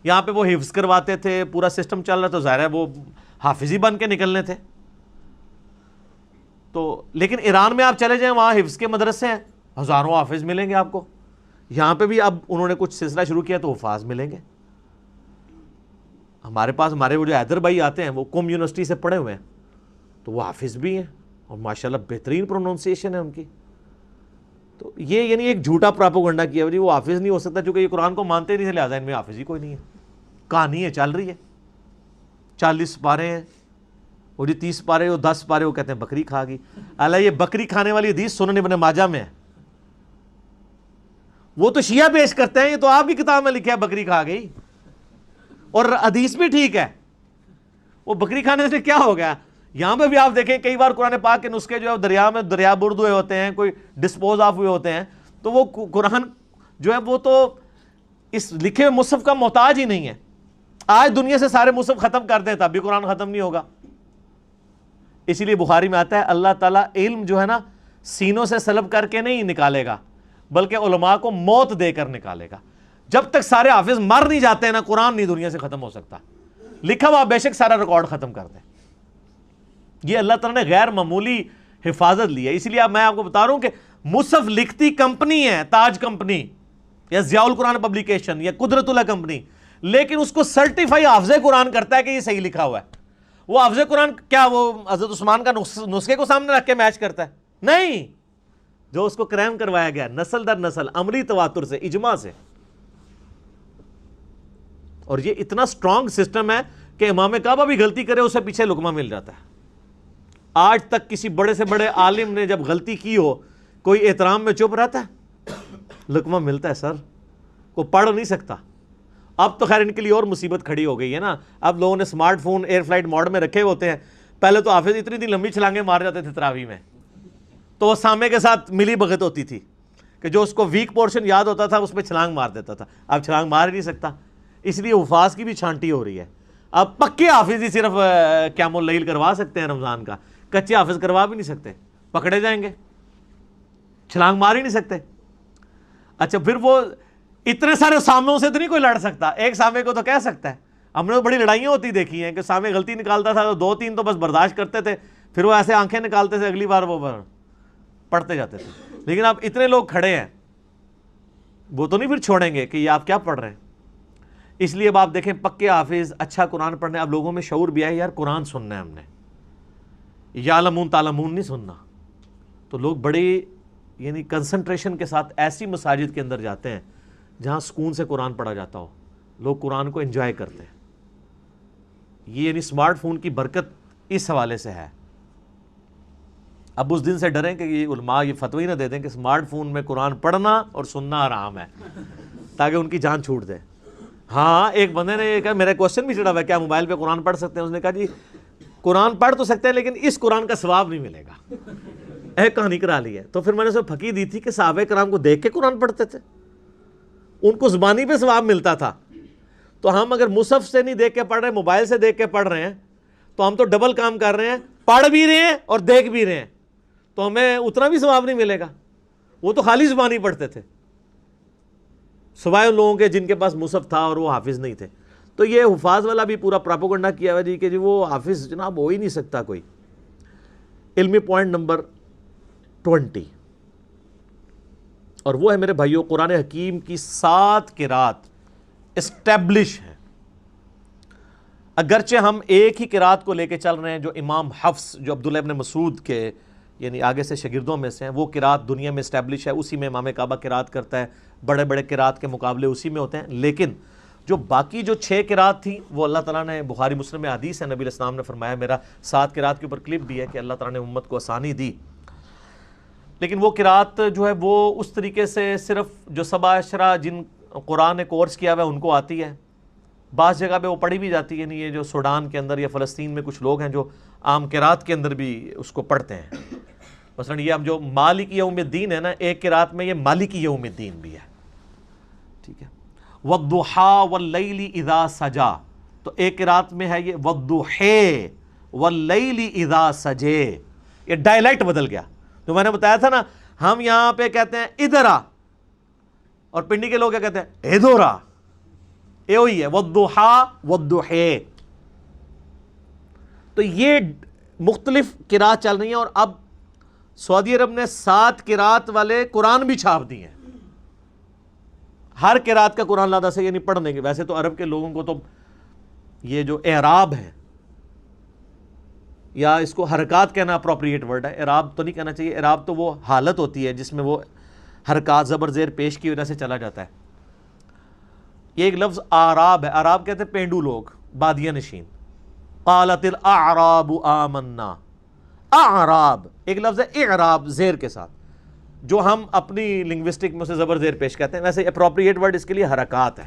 یہاں پہ وہ حفظ کرواتے تھے، پورا سسٹم چل رہا، تو ظاہر ہے وہ حافظی بن کے نکلنے تھے. تو لیکن ایران میں آپ چلے جائیں، وہاں حفظ کے مدرسے ہیں، ہزاروں حافظ ملیں گے آپ کو. یہاں پہ بھی اب انہوں نے کچھ سلسلہ شروع کیا تو حفاظ ملیں گے. ہمارے پاس ہمارے وہ جو حیدر بھائی آتے ہیں وہ قم یونیورسٹی سے پڑھے ہوئے ہیں، تو وہ حافظ بھی ہیں اور ماشاءاللہ بہترین پروننسیشن ہے ان کی. تو یہ یعنی ایک جھوٹا پراپوگنڈا کیا جی وہ حافظ نہیں ہو سکتا چونکہ یہ قرآن کو مانتے نہیں تھے لہٰذا ان میں حافظ ہی کوئی نہیں ہے. کہانی ہے چل رہی ہے، 40 پارے ہیں، وہ جی 30 پارے وہ 10 پارے وہ کہتے ہیں بکری کھا گئی. اللہ یہ بکری کھانے والی حدیث سنن ابن ماجہ میں ہے. وہ تو شیعہ پیش کرتے ہیں، یہ تو آپ کی کتاب میں لکھا ہے بکری کھا گئی، اور حدیث بھی ٹھیک ہے. وہ بکری کھانے سے کیا ہو گیا؟ یہاں پہ بھی آپ دیکھیں کئی بار قرآن پاک کے نسخے جو ہے دریا میں دریا برد ہوئے ہوتے ہیں، کوئی ڈسپوز آف ہوئے ہوتے ہیں، تو وہ قرآن جو ہے وہ تو اس لکھے ہوئے مصحف کا محتاج ہی نہیں ہے. آج دنیا سے سارے مصحف ختم کر دیں تب بھی قرآن ختم نہیں ہوگا. اسی لیے بخاری میں آتا ہے اللہ تعالیٰ علم جو ہے نا سینوں سے سلب کر کے نہیں نکالے گا بلکہ علماء کو موت دے کر نکالے گا. جب تک سارے حافظ مر نہیں جاتے ہیں نا قرآن نہیں دنیا سے ختم ہو سکتا. لکھا ہوا بے شک سارا ریکارڈ ختم کر دیں. یہ اللہ تعالیٰ نے غیر معمولی حفاظت لی ہے. اسی لیے میں آپ کو بتا رہا ہوں کہ مصحف لکھتی کمپنی ہے تاج کمپنی یا ضیاء القرآن پبلیکیشن یا قدرت اللہ کمپنی، لیکن اس کو سرٹیفائی حافظ قرآن کرتا ہے کہ یہ صحیح لکھا ہوا ہے. وہ حافظ قرآن کیا وہ حضرت عثمان کا نسخے کو سامنے رکھ کے میچ کرتا ہے؟ نہیں. جو اس کو کریم کروایا گیا نسل در نسل عملی تواتر سے اجماع سے. اور یہ اتنا سٹرونگ سسٹم ہے کہ امام کعبہ بھی غلطی کرے اسے پیچھے لقمہ مل جاتا ہے. آج تک کسی بڑے سے بڑے عالم نے جب غلطی کی ہو کوئی احترام میں چپ رہتا ہے؟ لقمہ ملتا ہے سر. کوئی پڑھ نہیں سکتا. اب تو خیر ان کے لیے اور مصیبت کھڑی ہو گئی ہے نا. اب لوگوں نے smart phone air flight mode میں رکھے ہوتے ہیں. پہلے تو حافظ اتنی لمبی چھلانگیں مار جاتے تھے تراویح میں تو وہ سامنے کے ساتھ ملی بھگت ہوتی تھی کہ جو اس کو ویک پورشن یاد ہوتا تھا اس پہ چھلانگ مار دیتا تھا. اب چھلانگ مار ہی نہیں سکتا. اس لیے حفاظ کی بھی چھانٹی ہو رہی ہے. اب پکے حافظ ہی صرف قیام اللیل کروا سکتے ہیں رمضان کا، کچے حافظ کروا بھی نہیں سکتے، پکڑے جائیں گے. چھلانگ مار ہی نہیں سکتے. اچھا پھر وہ اتنے سارے ساموں سے تو نہیں کوئی لڑ سکتا. ایک سامے کو تو کہہ سکتا ہے. ہم نے تو بڑی لڑائیاں ہوتی دیکھی ہیں کہ سامے غلطی نکالتا تھا تو 2-3 تو بس برداشت کرتے تھے، پھر وہ ایسے آنکھیں نکالتے تھے اگلی بار وہ پڑھتے جاتے تھے. لیکن اب اتنے لوگ کھڑے ہیں وہ تو نہیں پھر چھوڑیں گے کہ یہ آپ کیا پڑھ رہے ہیں. اس لیے اب آپ دیکھیں پکے حافظ اچھا قرآن پڑھنے. اب لوگوں میں شعور بھی ہے یار قرآن سننا ہے ہم نے، یعلمون تعلمون نہیں سننا. تو لوگ بڑے یعنی کنسنٹریشن کے ساتھ ایسی مساجد کے اندر جاتے ہیں جہاں سکون سے قرآن پڑھا جاتا ہو. لوگ قرآن کو انجوائے کرتے ہیں. یہ یعنی اسمارٹ فون کی برکت اس حوالے سے ہے. اب اس دن سے ڈریں کہ یہ علماء یہ فتوی نہ دے دیں کہ اسمارٹ فون میں قرآن پڑھنا اور سننا حرام ہے تاکہ ان کی جان چھوٹ دے. ہاں ایک بندے نے کہا میرا کوشچن بھی چڑھا ہوا ہے کیا موبائل پہ قرآن پڑھ سکتے ہیں؟ اس نے کہا جی قرآن پڑھ تو سکتے ہیں لیکن اس قرآن کا ثواب نہیں ملے گا. ایک کہانی کرا لی ہے. تو پھر میں نے اسے پھکی دی تھی کہ صحابہ کرام کو دیکھ کے قرآن پڑھتے تھے، ان کو زبانی پہ ثواب ملتا تھا. تو ہم اگر مصحف سے نہیں دیکھ کے پڑھ رہے ہیں، موبائل سے دیکھ کے پڑھ رہے ہیں تو ہم تو ڈبل کام کر رہے ہیں، پڑھ بھی رہے ہیں اور دیکھ بھی رہے ہیں، تو ہمیں اتنا بھی ثواب نہیں ملے گا. وہ تو خالی زبانی پڑھتے تھے سوائے ان لوگوں کے جن کے پاس مصحف تھا اور وہ حافظ نہیں تھے. تو یہ حفاظ والا بھی پورا پراپوگنڈا کیا ہوا جی کہ جی وہ حافظ جناب ہو ہی نہیں سکتا کوئی. علمی پوائنٹ نمبر 20 اور وہ ہے میرے بھائیوں قرآن حکیم کی 7 قرات اسٹیبلش ہیں. اگرچہ ہم ایک ہی قرات کو لے کے چل رہے ہیں جو امام حفص جو عبداللہ ابن مسعود کے یعنی آگے سے شاگردوں میں سے ہیں، وہ قرات دنیا میں اسٹیبلش ہے، اسی میں امام کعبہ قرات کرتا ہے، بڑے بڑے قرات کے مقابلے اسی میں ہوتے ہیں. لیکن جو باقی جو 6 قرات تھیں وہ اللہ تعالیٰ نے بخاری مسلم میں حدیث ہے نبی علیہ السلام نے فرمایا، میرا 7 قرات کے اوپر کلپ بھی ہے کہ اللہ تعالیٰ نے امت کو آسانی دی. لیکن وہ قرات جو ہے وہ اس طریقے سے صرف جو 7 عشرہ جن قرآن نے کورس کیا ہوا ہے ان کو آتی ہے. بعض جگہ پہ وہ پڑھی بھی جاتی ہے، یعنی یہ جو سوڈان کے اندر یا فلسطین میں کچھ لوگ ہیں جو عام قرات کے اندر بھی اس کو پڑھتے ہیں. مثلا یہ اب جو مالک یوم الدین ہے نا، ایک قرات میں یہ مالک یوم الدین بھی ہے. ٹھیک ہے. وَالضُّحَىٰ وَاللَّيْلِ اِذَا سَجَا، تو ایک قرات میں ہے یہ وَالضُّحَىٰ وَاللَّيْلِ اِذَا سَجَے. یہ ڈائلیکٹ بدل گیا. جو میں نے بتایا تھا نا ہم یہاں پہ کہتے ہیں ادھر آ اور پنڈی کے لوگ کیا کہتے ہیں ادھر آ. یہ وہی ہے وَالضُّحَىٰ وَالضُّحَىٰ. تو یہ مختلف قرات چل رہی ہیں. اور اب سعودی عرب نے 7 قرات والے قرآن بھی چھاپ دیے ہیں. ہر قرات کا قرآن لادہ سے یعنی پڑھنے کے. ویسے تو عرب کے لوگوں کو تو یہ جو اعراب ہے، یا اس کو حرکات کہنا اپروپریٹ ورڈ ہے، اعراب تو نہیں کہنا چاہیے، اعراب تو وہ حالت ہوتی ہے جس میں وہ حرکات زبر زیر پیش کی وجہ سے چلا جاتا ہے۔ یہ ایک لفظ آراب ہے، آراب کہتے ہیں پینڈو لوگ، بادیہ نشین۔ قالت الاعراب آمنا، اعراب ایک لفظ ہے اعراب زیر کے ساتھ، جو ہم اپنی لنگوسٹک میں اسے زبر زیر پیش کہتے ہیں، ویسے اپروپریٹ ورڈ اس کے لیے حرکات ہے۔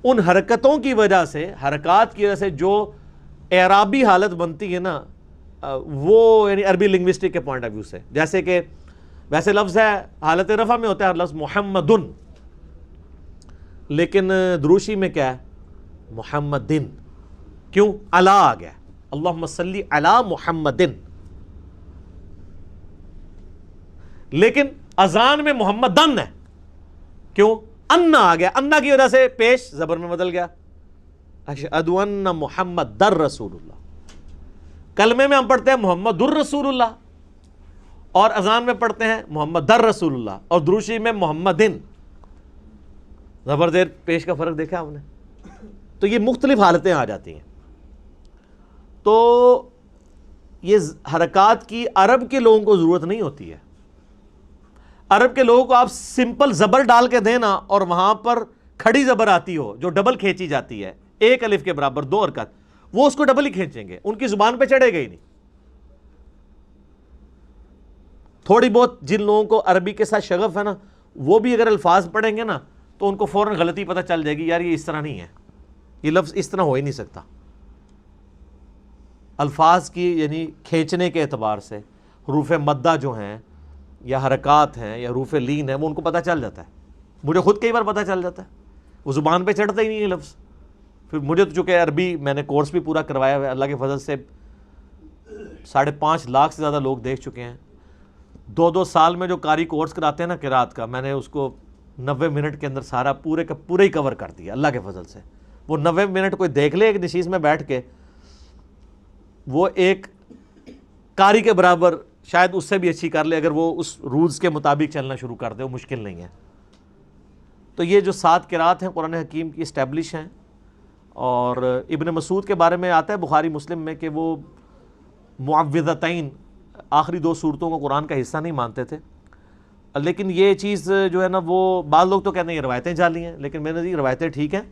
ان حرکتوں کی وجہ سے، حرکات کی وجہ سے جو اعرابی حالت بنتی ہے نا، وہ یعنی عربی لنگوسٹک کے پوائنٹ آف ویو سے، جیسے کہ ویسے لفظ ہے حالت رفع میں ہوتا ہے لفظ محمدن، لیکن دروشی میں کیا ہے؟ محمدن۔ کیوں؟ علی آ گیا، اللہم صلی علی محمدن۔ لیکن اذان میں محمدن ہے، کیوں؟ انا آ گیا، انا کی وجہ سے پیش زبر میں بدل گیا، اشہد ان محمد در رسول اللہ۔ کلمے میں ہم پڑھتے ہیں محمد الرسول اللہ، اور اذان میں پڑھتے ہیں محمد در رسول اللہ، اور دروشی میں محمدن۔ زبر زیر پیش کا فرق دیکھا آپ نے؟ تو یہ مختلف حالتیں آ جاتی ہیں۔ تو یہ حرکات کی عرب کے لوگوں کو ضرورت نہیں ہوتی ہے۔ عرب کے لوگوں کو آپ سمپل زبر ڈال کے دینا اور وہاں پر کھڑی زبر آتی ہو جو ڈبل کھینچی جاتی ہے، ایک الف کے برابر 2 حرکت، وہ اس کو ڈبل ہی کھینچیں گے، ان کی زبان پہ چڑھے گا ہی نہیں۔ تھوڑی بہت جن لوگوں کو عربی کے ساتھ شغف ہے نا، وہ بھی اگر الفاظ پڑھیں گے نا تو ان کو فوراً غلطی پتہ چل جائے گی، یار یہ اس طرح نہیں ہے، یہ لفظ اس طرح ہو ہی نہیں سکتا۔ الفاظ کی یعنی کھینچنے کے اعتبار سے حروف مدہ جو ہیں یا حرکات ہیں یا حروف لین ہیں، وہ ان کو پتہ چل جاتا ہے۔ مجھے خود کئی بار پتہ چل جاتا ہے، وہ زبان پہ چڑھتا ہی نہیں ہے لفظ۔ پھر مجھے تو چونکہ عربی میں نے کورس بھی پورا کروایا ہوا ہے، اللہ کے فضل سے 5.5 لاکھ سے زیادہ لوگ دیکھ چکے ہیں۔ 2 سال میں جو قاری کورس کراتے ہیں نا قرات کا، میں نے اس کو 90 منٹ کے اندر سارا پورے کا پورا ہی کور کر دیا اللہ کے فضل سے۔ وہ 90 منٹ کوئی دیکھ لے ایک نشیز میں بیٹھ کے، وہ ایک قاری کے برابر شاید اس سے بھی اچھی کر لے اگر وہ اس رولز کے مطابق چلنا شروع کر دے، وہ مشکل نہیں ہے۔ تو یہ جو 7 قرات ہیں قرآن حکیم کی اسٹیبلش ہیں، اور ابن مسعود کے بارے میں آتا ہے بخاری مسلم میں کہ وہ معوذتین آخری 2 سورتوں کو قرآن کا حصہ نہیں مانتے تھے۔ لیکن یہ چیز جو ہے نا، وہ بعض لوگ تو کہتے ہیں یہ روایتیں جعلی ہیں، لیکن میرے نزدیک روایتیں ٹھیک ہیں۔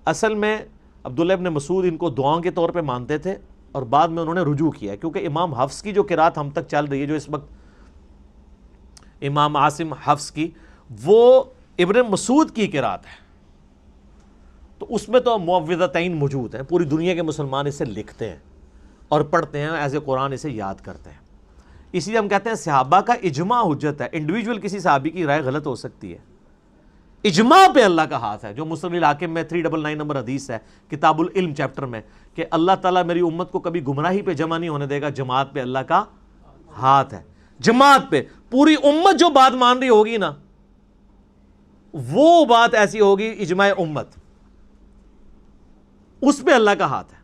اصل میں عبداللہ ابن مسعود ان کو دعاؤں کے طور پہ مانتے تھے، اور بعد میں انہوں نے رجوع کیا ہے، کیونکہ امام حفص کی جو قرات ہم تک چل رہی ہے، جو اس وقت امام عاصم حفص کی، وہ ابن مسعود کی قرات ہے، تو اس میں تو معوذتین موجود ہیں، پوری دنیا کے مسلمان اسے لکھتے ہیں اور پڑھتے ہیں، ایز اے قرآن اسے یاد کرتے ہیں۔ اسی لیے ہم کہتے ہیں صحابہ کا اجماع حجت ہے، انڈیویجول کسی صحابی کی رائے غلط ہو سکتی ہے، اجماع پہ اللہ کا ہاتھ ہے، جو مسلم الحاکم میں 399 نمبر حدیث ہے کتاب العلم چیپٹر میں، کہ اللہ تعالیٰ میری امت کو کبھی گمراہی پہ جمع نہیں ہونے دے گا، جماعت پہ اللہ کا ہاتھ ہے۔ جماعت پہ پوری امت جو بات مان رہی ہوگی نا، وہ بات ایسی ہوگی اجماع امت، اس پہ اللہ کا ہاتھ ہے۔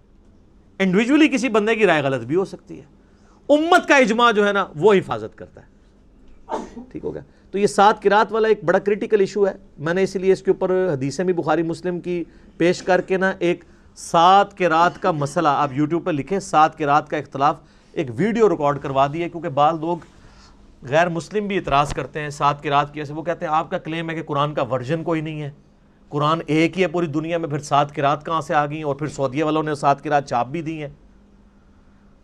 انڈیویجولی کسی بندے کی رائے غلط بھی ہو سکتی ہے، امت کا اجماع جو ہے نا وہ حفاظت کرتا ہے۔ ٹھیک ہو گیا؟ تو یہ 7 قرات والا ایک بڑا کریٹیکل ایشو ہے، میں نے اسی لیے اس کے اوپر حدیثیں بھی بخاری مسلم کی پیش کر کے نا ایک 7 قرات کا مسئلہ آپ یوٹیوب پہ لکھیں، 7 قرات کا اختلاف، ایک ویڈیو ریکارڈ کروا دی ہے، کیونکہ بعض لوگ غیر مسلم بھی اعتراض کرتے ہیں 7 قرات کی وجہ سے۔ وہ کہتے ہیں آپ کا کلیم ہے کہ قرآن کا ورژن کوئی نہیں ہے، قرآن ایک ہی ہے پوری دنیا میں، پھر 7 قرات کہاں سے آ گئیں؟ اور پھر سعودیہ والوں نے 7 قرات چھاپ بھی دی ہیں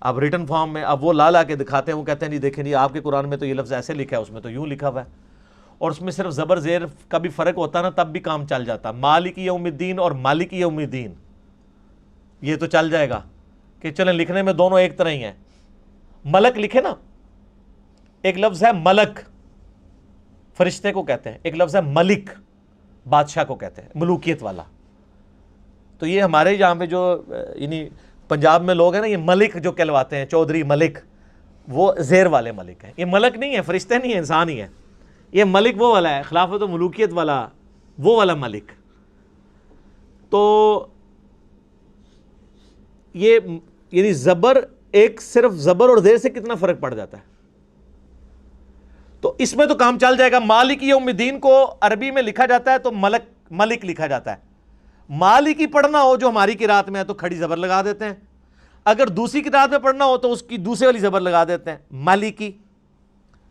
اب ریٹن فارم میں، اب وہ لا کے دکھاتے ہیں، وہ کہتے ہیں جی دیکھیں جی آپ کے قرآن میں تو یہ لفظ ایسے لکھا ہے، اس میں تو یوں لکھا ہوا ہے، اور اس میں صرف زبر زیر کا بھی فرق ہوتا نا تب بھی کام چل جاتا۔ مالک یوم الدین اور مالک یوم الدین یہ تو چل جائے گا کہ چلیں لکھنے میں دونوں ایک طرح ہی ہیں۔ ملک لکھے نا، ایک لفظ ہے ملک فرشتے کو کہتے ہیں، ایک لفظ ہے ملک بادشاہ کو کہتے ہیں، ملوکیت والا۔ تو یہ ہمارے یہاں پہ جو یعنی پنجاب میں لوگ ہیں نا، یہ ملک جو کہلواتے ہیں، چودھری ملک، وہ زیر والے ملک ہیں۔ یہ ملک نہیں ہے، فرشتے نہیں ہیں، انسان ہی ہے۔ یہ ملک وہ والا ہے، خلافت و ملوکیت والا، وہ والا ملک۔ تو یہ یعنی زبر، ایک صرف زبر اور زیر سے کتنا فرق پڑ جاتا ہے۔ تو اس میں تو کام چل جائے گا۔ مالک یوم الدین کو عربی میں لکھا جاتا ہے تو ملک لکھا جاتا ہے، مالکی پڑھنا ہو جو ہماری قرات میں ہے تو کھڑی زبر لگا دیتے ہیں، اگر دوسری قرات میں پڑھنا ہو تو اس کی دوسری والی زبر لگا دیتے ہیں، مالکی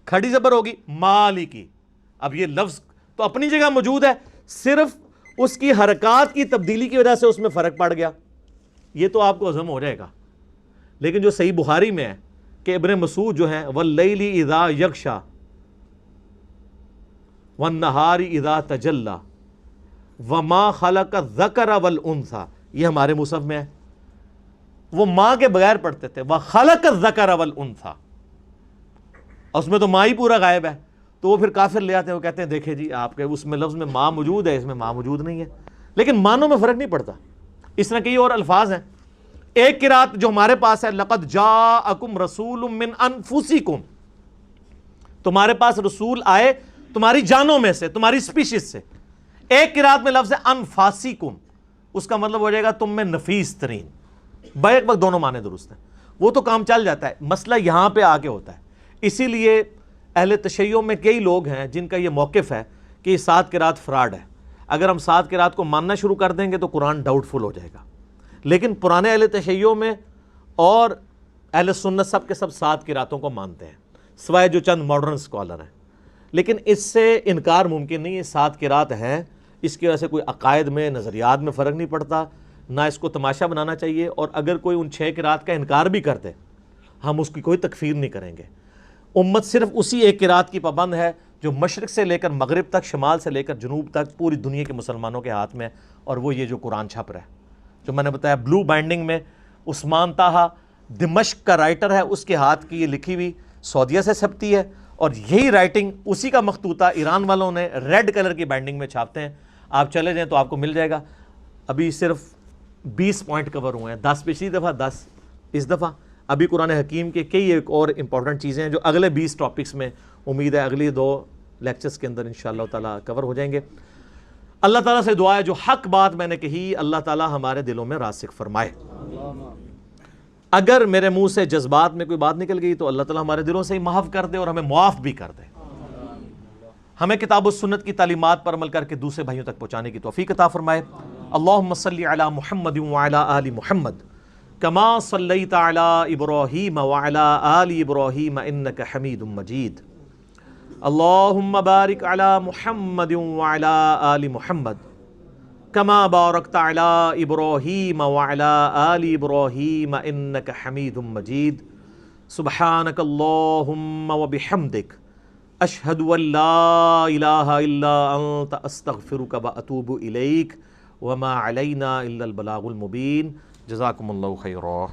کھڑی زبر ہوگی مالکی۔ اب یہ لفظ تو اپنی جگہ موجود ہے، صرف اس کی حرکات کی تبدیلی کی وجہ سے اس میں فرق پڑ گیا، یہ تو آپ کو ہضم ہو جائے گا۔ لیکن جو صحیح بخاری میں ہے کہ ابن مسعود جو ہیں واللیل اذا یغشا والنہار اذا تجلی وما خلق الذکر والانثی، یہ ہمارے مصحف میں ہے، وہ ماں کے بغیر پڑھتے تھے وخلق الذکر والانثی، اس میں تو ماں ہی پورا غائب ہے، تو وہ پھر کافر لے آتے ہیں، وہ کہتے ہیں دیکھیں جی آپ کے اس میں لفظ میں ماں موجود ہے، اس میں ماں موجود نہیں ہے، لیکن معنوں میں فرق نہیں پڑتا۔ اس طرح کئی اور الفاظ ہیں۔ ایک قرات جو ہمارے پاس ہے لقد جاءکم رسول من انفسکم، تمہارے پاس رسول آئے تمہاری جانوں میں سے، تمہاری سپیشیز سے۔ ایک قرات میں لفظ ہے انفاسکم، اس کا مطلب ہو جائے گا تم میں نفیس ترین۔ بیک وقت دونوں معنی درست ہیں، وہ تو کام چل جاتا ہے، مسئلہ یہاں پہ آ کے ہوتا ہے۔ اسی لیے اہل تشیع میں کئی لوگ ہیں جن کا یہ موقف ہے کہ یہ 7 قرات فراڈ ہے، اگر ہم 7 قرات کو ماننا شروع کر دیں گے تو قرآن ڈاؤٹ فل ہو جائے گا۔ لیکن پرانے اہل تشیع میں اور اہل سنت سب کے سب 7 قراتوں کو مانتے ہیں، سوائے جو چند ماڈرن اسکالر ہیں۔ لیکن اس سے انکار ممکن نہیں ہے، 7 قرات ہیں، اس کی وجہ سے کوئی عقائد میں نظریات میں فرق نہیں پڑتا، نہ اس کو تماشا بنانا چاہیے، اور اگر کوئی ان 6 قرات کا انکار بھی کرتے ہم اس کی کوئی تکفیر نہیں کریں گے۔ امت صرف اسی ایک قرات کی پابند ہے جو مشرق سے لے کر مغرب تک، شمال سے لے کر جنوب تک پوری دنیا کے مسلمانوں کے ہاتھ میں ہے، اور وہ یہ جو قرآن چھپ رہا ہے، جو میں نے بتایا بلو بائنڈنگ میں عثمان طٰہٰ دمشق کا رائٹر ہے، اس کے ہاتھ کی یہ لکھی ہوئی سعودیہ سے چھپتی ہے، اور یہی رائٹنگ اسی کا مخطوطہ ایران والوں نے ریڈ کلر کی بائنڈنگ میں چھاپتے ہیں۔ آپ چلے جائیں تو آپ کو مل جائے گا۔ ابھی صرف 20 پوائنٹ کور ہوئے ہیں، 10 پچھلی دفعہ، 10 اس دفعہ۔ ابھی قرآن حکیم کے کئی ایک اور امپورٹنٹ چیزیں ہیں جو اگلے 20 ٹاپکس میں امید ہے اگلی 2 لیکچرز کے اندر انشاءاللہ تعالیٰ کور ہو جائیں گے۔ اللہ تعالیٰ سے دعا ہے جو حق بات میں نے کہی اللہ تعالیٰ ہمارے دلوں میں راسخ فرمائے۔ اگر میرے منہ سے جذبات میں کوئی بات نکل گئی تو اللہ تعالیٰ ہمارے دلوں سے ہی محو کر دے اور ہمیں معاف بھی کر دے، ہمیں کتاب و سنت کی تعلیمات پر عمل کر کے دوسرے بھائیوں تک پہنچانے کی توفیق عطا فرمائے۔ اللہم صلی علی محمد وعلی آل محمد کما صلیت علی ابراہیم وعلی آل ابراہیم انک حمید مجید۔ اللہم بارک علی محمد وعلی آل محمد کما بارکت علی ابراہیم وعلی آل ابراہیم انک حمید مجید۔ سبحانک اللہم وبحمدک اشہد ان لا الہ الا انت استغفرک واتوب الیک وما علینا الا البلاغ المبین۔ جزاکم اللہ خیرا۔